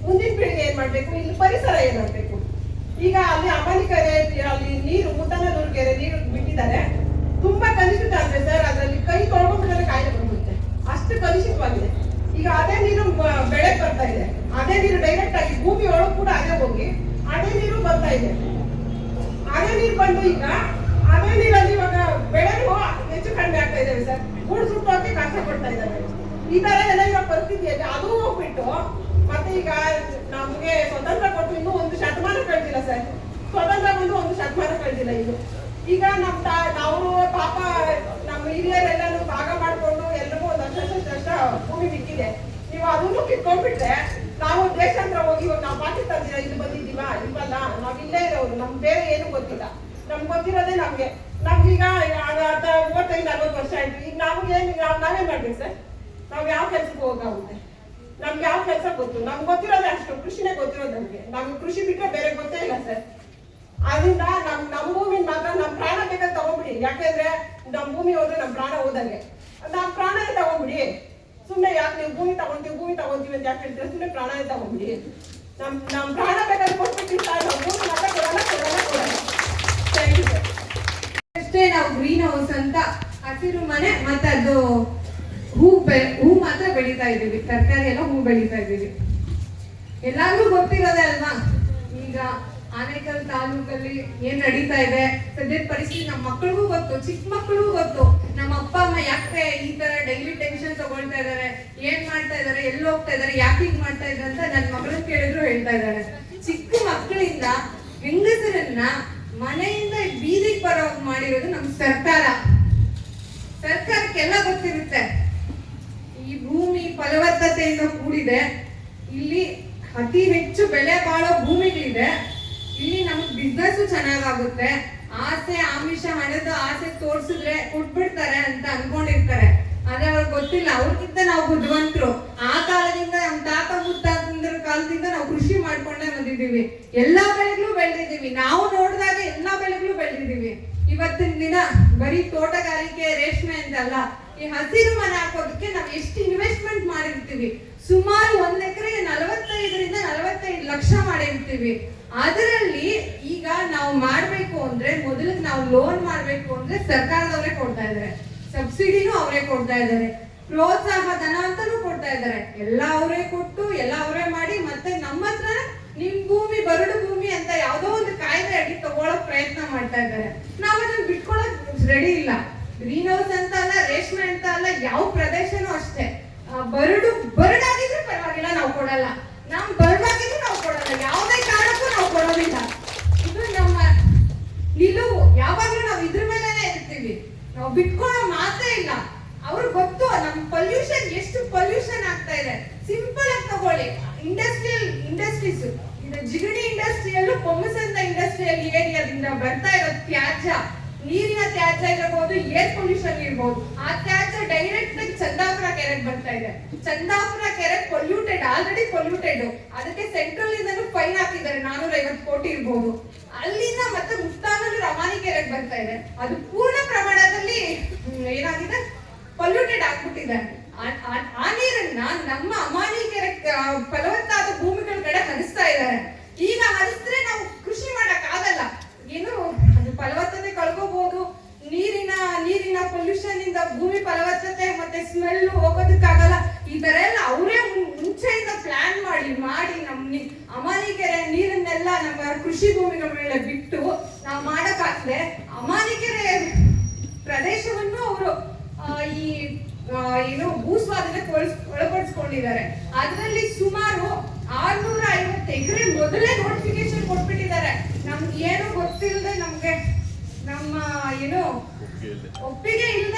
ಏನ್ ಮಾಡ್ಬೇಕು? ಇಲ್ಲಿ ಪರಿಸರ ಏನಾಗ್ಬೇಕು? ಈಗ ಅಲ್ಲಿ ಅಮಾನಿಕೆರೆ, ಅಲ್ಲಿ ನೀರು ಮುದ್ದನೂರು ಕೆರೆ ನೀರು ಬಿಟ್ಟಿದ್ದಾರೆ. ತುಂಬಾ ಕಲುಷಿತ ಆದ್ರೆ ಸರ್, ಅದರಲ್ಲಿ ಕೈ ತೊಳ್ಕೊಂಡ್ರೆ ಕಾಯಿಲೆ ಬಂದ್ಬಿಡುತ್ತೆ, ಅಷ್ಟು ಕಲುಷಿತವಾಗಿದೆ. ಈಗ ಅದೇ ನೀರು ಬೆಳೆ ಬರ್ತಾ ಇದೆ, ಅದೇ ನೀರು ಡೈರೆಕ್ಟ್ ಆಗಿ ಭೂಮಿ ಒಳಗೆ ಕೂಡ ಅದೇ ಹೋಗಿ ಅದೇ ನೀರು ಬರ್ತಾ ಇದೆ. ಅದೇ ನೀರು ಬಂದು ಈಗ ಅದೇ ನೀರಲ್ಲಿ ಇವಾಗ ಬೆಳೆನೂ ಹೆಚ್ಚು ಕಡಿಮೆ ಆಗ್ತಾ ಇದ್ದಾವೆ ಸರ್. ಗೂಡು ಸುಟ್ಟೋಕೆ ಕಷ್ಟ ಪಡ್ತಾ ಇದ್ದಾರೆ. ಈ ತರ ಎಲ್ಲ ಇರೋ ಪರಿಸ್ಥಿತಿಯಲ್ಲಿ ಅದು ಹೋಗ್ಬಿಟ್ಟು ಮತ್ತೆ ಈಗ ನಮ್ಗೆ ಸ್ವತಂತ್ರ ಕೊಟ್ಟು ಇನ್ನೂ 1 ಶತಮಾನ ಕಳೆದಿಲ್ಲ ಸರ್. ಸ್ವತಂತ್ರ ಬಂದು 1 ಶತಮಾನ ಕಳೆದಿಲ್ಲ. ಇದು ಈಗ ನಾವು ಪಾಪ ನಮ್ಮ ಹಿರಿಯರೆಲ್ಲಾನು ಭಾಗ ಮಾಡ್ಕೊಂಡು ಎಲ್ರಿಗೂ 1 ಲಕ್ಷ ಭೂಮಿ ಬಿಟ್ಟಿದೆ. ನೀವು ಅದನ್ನು ಕಿತ್ಕೊಂಡ್ಬಿಟ್ರೆ ನಾವು ದೇಶಾಂತರ ಹೋಗಿ ಇವಾಗ ನಾವು ಪಾಕಿಸ್ತಾನ ಇಲ್ಲಿ ಬಂದಿದ್ದೀವ? ಇಲ್ವಲ್ಲ, ನಾವ್ ಇಲ್ಲೇ ಇರೋರು, ನಮ್ಗೆ ಬೇರೆ ಏನು ಗೊತ್ತಿಲ್ಲ. ನಮ್ಗೆ ಗೊತ್ತಿರೋದೇ ನಮ್ಗೀಗ 35-40 ವರ್ಷ ಆಯ್ತು. ಈಗ ನಾವೇನ್ ಮಾಡ್ಬೇಕು ಸರ್? ನಾವ್ ಯಾವ ಕೆಲ್ಸಕ್ಕೆ ಹೋಗಾಗುತ್ತೆ? ನಮ್ಗೆ ಯಾವ ಕೆಲಸ ಗೊತ್ತು? ನಮ್ಗೆ ಗೊತ್ತಿರೋದೇ ಅಷ್ಟು, ಕೃಷಿನೇ ಗೊತ್ತಿರೋದು ನಮ್ಗೆ ಕೃಷಿ ಬಿಟ್ಟರೆ ಬೇರೆ ಗೊತ್ತೇ ಇಲ್ಲ ಸರ್. ಅದರಿಂದ ನಮ್ಮ ಭೂಮಿನ ಮಾತ್ರ ನಮ್ ಪ್ರಾಣ ಬೇಕಾದ್ರೆ ತಗೊಂಡ್ಬಿಡಿ. ಯಾಕೆಂದ್ರೆ ನಮ್ ಭೂಮಿ ಹೋದ್ರೆ ನಮ್ ಪ್ರಾಣ ಹೋದಂಗೆ. ನಮ್ ಪ್ರಾಣನೇ ತಗೊಂಡ್ಬಿಡಿ. ಸುಮ್ನೆ ಯಾಕೆ ನೀವು ಭೂಮಿ ತಗೊಂತೀವಿ ಅಂತ ಯಾಕೆ ಹೇಳ್ತೀರಾ? ಸುಮ್ನೆ ಪ್ರಾಣನೇ ತಗೊಂಡ್ಬಿಡಿ. ನಮ್ ಪ್ರಾಣ ಬೇಕಾದ್ರೆ ಕೊಟ್ಬಿಟ್ಟಿರ್ತ, ನಮ್ ಭೂಮಿ ಮಾತ್ರ ಕೊಡೋಣ. Thank you sir. ಅಷ್ಟೇ ನಾವು ಗ್ರೀನ್ ಹೌಸ್ ಅಂತ ಹಸಿರು ಮನೆ ಮತ್ತೆ ಅದು ಹೂ ಮಾತ್ರ ಬೆಳೀತಾ ಇದೀವಿ. ತರಕಾರಿ ಎಲ್ಲ ಹೂ ಬೆಳೀತಾ ಇದೀವಿ. ಎಲ್ಲಾರ್ಗೂ ಗೊತ್ತಿರೋದೇ ಅಲ್ವಾ? ಈಗ ಆನೇಕಲ್ ತಾಲೂಕಲ್ಲಿ ಏನ್ ನಡೀತಾ ಇದೆ ಸದ್ಯದ ಪರಿಸ್ಥಿತಿ ನಮ್ಮ ಮಕ್ಕಳಿಗೂ ಗೊತ್ತು, ಚಿಕ್ಕ ಮಕ್ಕಳಿಗೂ ಗೊತ್ತು. ನಮ್ಮ ಅಪ್ಪ ಅಮ್ಮ ಯಾಕೆ ಈ ತರ ಡೈಲಿ ಟೆನ್ಷನ್ ತಗೊಳ್ತಾ ಇದಾರೆ, ಏನ್ ಮಾಡ್ತಾ ಇದಾರೆ, ಎಲ್ಲಿ ಹೋಗ್ತಾ ಇದಾರೆ, ಯಾಕೆ ಹೀಗ್ ಮಾಡ್ತಾ ಇದ್ದಾರೆ ಅಂತ ನನ್ನ ಮಗಳನ್ನ ಕೇಳಿದ್ರು ಹೇಳ್ತಾ ಇದ್ದಾರೆ. ಚಿಕ್ಕ ಮಕ್ಕಳಿಂದ ಹೆಂಗಸರನ್ನ ಮನೆಯಿಂದ ಬೀದಿಗೆ ಬರೋಗ್ ಮಾಡಿರೋದು ನಮ್ ಸರ್ಕಾರಕ್ಕೆಲ್ಲ ಗೊತ್ತಿರುತ್ತೆ. ಈ ಭೂಮಿ ಫಲವತ್ತತೆಯಿಂದ ಕೂಡಿದೆ. ಇಲ್ಲಿ ಅತಿ ಹೆಚ್ಚು ಬೆಲೆ ಬಾಳೋ ಭೂಮಿಗಳಿದೆ. ಇಲ್ಲಿ ನಮಗ್ ಬಿಸ್ನೆಸ್ ಚೆನ್ನಾಗಾಗುತ್ತೆ. ಆಸೆ ಆಮಿಷ ಹಣದ ಆಸೆ ತೋರ್ಸಿದ್ರೆ ಕೊಟ್ಬಿಡ್ತಾರೆ ಅಂತ ಅನ್ಕೊಂಡಿರ್ತಾರೆ. ಆದ್ರೆ ಅವ್ರಿಗೆ ಗೊತ್ತಿಲ್ಲ, ಅವ್ರಿಗಿಂತ ನಾವು ಬುದ್ಧಿವಂತರು. ಆ ಕಾಲದಿಂದ ನಮ್ಮ ತಾತ ಮುತ್ತಾತಂದ್ರ ಕಾಲದಿಂದ ನಾವು ಕೃಷಿ ಮಾಡ್ಕೊಂಡೇ ಬಂದಿದ್ದೀವಿ. ಎಲ್ಲಾ ಬೆಳೆಗಳು ಬೆಳೆದಿದ್ದೀವಿ. ನಾವು ನೋಡಿದಾಗ ಎಲ್ಲಾ ಬೆಳೆಗಳು ಬೆಳೆದಿದ್ದೀವಿ. ಇವತ್ತಿನ ದಿನ ಬರೀ ತೋಟಗಾರಿಕೆ ರೇಷ್ಮೆ ಅಂತಲ್ಲ, ಈ ಹಸಿರು ಮನೆ ಹಾಕೋದಕ್ಕೆ ನಾವು ಎಷ್ಟು ಇನ್ವೆಸ್ಟ್ಮೆಂಟ್ ಮಾಡಿರ್ತೀವಿ. ಸುಮಾರು 1 ಎಕರೆಗೆ 45 ಲಕ್ಷ ಮಾಡಿರ್ತೀವಿ. ಅದರಲ್ಲಿ ಈಗ ಈಗ ನಾವು ಮಾಡ್ಬೇಕು ಅಂದ್ರೆ ಮೊದಲಿಗೆ ನಾವು ಲೋನ್ ಮಾಡ್ಬೇಕು ಅಂದ್ರೆ ಸರ್ಕಾರದವರೇ ಕೊಡ್ತಾ ಇದಾರೆ, ಸಬ್ಸಿಡಿನೂ ಅವರೇ ಕೊಡ್ತಾ ಇದಾರೆ, ಪ್ರೋತ್ಸಾಹ ಧನ ಅಂತಾನೂ ಕೊಡ್ತಾ ಇದಾರೆ. ಎಲ್ಲ ಅವರೇ ಕೊಟ್ಟು ಎಲ್ಲ ಅವರೇ ಮಾಡಿ ಮತ್ತೆ ನಮ್ಮ ಹತ್ರ ನಿಮ್ ಭೂಮಿ ಬರಡು ಭೂಮಿ ಅಂತ ಯಾವ್ದೋ ಒಂದು ಕಾಯ್ದೆ ಅಡಿ ತಗೊಳಕ್ ಪ್ರಯತ್ನ ಮಾಡ್ತಾ ಇದ್ದಾರೆ. ನಾವ್ ಅದನ್ನ ಬಿಟ್ಕೊಳಕ್ ರೆಡಿ ಇಲ್ಲ. ಗ್ರೀನ್ ಹೌಸ್ ಅಂತ ಅಲ್ಲ, ರೇಷ್ಮೆ ಅಂತ ಅಲ್ಲ, ಯಾವ ಪ್ರದೇಶನೂ ಅಷ್ಟೇ. ಬರಡಾಗಿದ್ರೆ ಪರವಾಗಿಲ್ಲ, ನಾವು ಕೊಡಲ್ಲ. ನಮ್ ಬರಡಾಗಿದ್ರು ನಾವು ಕೊಡಲ್ಲ, ಯಾವುದೇ ಕಾರಣಕ್ಕೂ ನಾವು ಕೊಡೋದಿಲ್ಲ. ಇದು ನಮ್ಮ ನಿಲುವು. ಯಾವಾಗ್ಲೂ ನಾವು ಇದ್ರ ಮೇಲೆನೆ ಇರ್ತೀವಿ, ನಾವು ಬಿಟ್ಕೊಳ್ಳೋ ಮಾತೇ ಇಲ್ಲ. ಅವ್ರಿಗೆ ಗೊತ್ತು ನಮ್ ಪೊಲ್ಯೂಷನ್ ಎಷ್ಟು ಪೊಲ್ಯೂಷನ್ ಆಗ್ತಾ ಇದೆ. ಸಿಂಪಲ್ ಆಗಿ ತಗೊಳ್ಳಿ, ಇಂಡಸ್ಟ್ರೀಸ್ ಜಿಗಣಿ ಇಂಡಸ್ಟ್ರಿಯಲ್ಲೂ ಬೊಮ್ಮಸಂದ್ರ ಇಂಡಸ್ಟ್ರಿಯಲ್ ಏರಿಯಾದಿಂದ ಬರ್ತಾ ಇರೋ ತ್ಯಾಜ್ಯ, ನೀರಿನ ತ್ಯಾಜ್ಯ ಇರಬಹುದು, ಏರ್ ಪೊಲ್ಯೂಷನ್ ಇರಬಹುದು, ಆ ತ್ಯಾಜ್ಯ ಡೈರೆಕ್ಟ್ ಆಗಿ ಚಂದಾಪುರ ಕೆರೆಗೆ ಬರ್ತಾ ಇದೆ. ಚಂದಾಪುರ ಕೆರೆ ಪೊಲ್ಯೂಟೆಡ್, ಆಲ್ರೆಡಿ ಪೊಲ್ಯೂಟೆಡ್. ಅದಕ್ಕೆ ಸೆಂಟ್ರಲ್ ಇಂದನೂ ಫೈನ್ ಹಾಕಿದ್ದಾರೆ, 450 ಕೋಟಿ ಇರಬಹುದು. ಅಲ್ಲಿಂದ ಮತ್ತೆ ಮುಸ್ತಾನಲ್ಲಿ ರವಾನಿ ಕೆರೆಗೆ ಬರ್ತಾ ಇದೆ. ಅದು ಪೂರ್ಣ ಪ್ರಮಾಣದಲ್ಲಿ ಏನಾಗಿದೆ, ಪೊಲ್ಯೂಟೆಡ್ ಆಗ್ಬಿಟ್ಟಿದೆ. ಆ ನೀರನ್ನ ನಮ್ಮ ಅಮಾನಿ ಕೆರೆ ಫಲವತ್ತಾದ ಭೂಮಿಗಳ ಕಡೆ ಹರಿಸ್ತಾ ಇದ್ದಾರೆ. ಈಗ ಹರಿಸಿದ್ರೆ ನಾವು ಕೃಷಿ ಮಾಡಕ್ ಆಗಲ್ಲ. ಏನು ಅದು ಫಲವತ್ತತೆ ಕಳ್ಕೋಬಹುದು. ನೀರಿನ ಪೊಲ್ಯೂಷನ್ ಇಂದ ಭೂಮಿ ಫಲವತ್ತತೆ ಮತ್ತೆ ಸ್ಮೆಲ್ ಹೋಗೋದಕ್ಕಾಗಲ್ಲ. ಈ ತರ ಎಲ್ಲ ಅವರೇ ಮುಂಚೆಯಿಂದ ಪ್ಲಾನ್ ಮಾಡಿ ನಮ್ಮ ಅಮಾನಿ ಕೆರೆ ನೀರನ್ನೆಲ್ಲ ನಮ್ಮ ಕೃಷಿ ಭೂಮಿಗಳ ಮೇಲೆ ಬಿಟ್ಟು ನಾವು ಮಾಡಕ್ಕಾಗದೆ ಅಮಾನಿ ಕೆರೆ ಪ್ರದೇಶವನ್ನು ಅವರು ಈ ಏನು ಭೂಸ್ವಾಧೀನಕ್ಕೆ ಒಳಪಡಿಸ್ಕೊಂಡಿದ್ದಾರೆ. ಅದರಲ್ಲಿ ಸುಮಾರು 650 ಎಕರೆ ಮೊದಲೇ ನೋಟಿಫಿಕೇಶನ್ ಕೊಟ್ಬಿಟ್ಟಿದ್ದಾರೆ. ನಮ್ಗೆ ಏನು ಗೊತ್ತಿಲ್ಲದೆ, ನಮ್ಗೆ ನಮ್ಮ ಏನು ಒಪ್ಪಿಗೆ ಇಲ್ಲ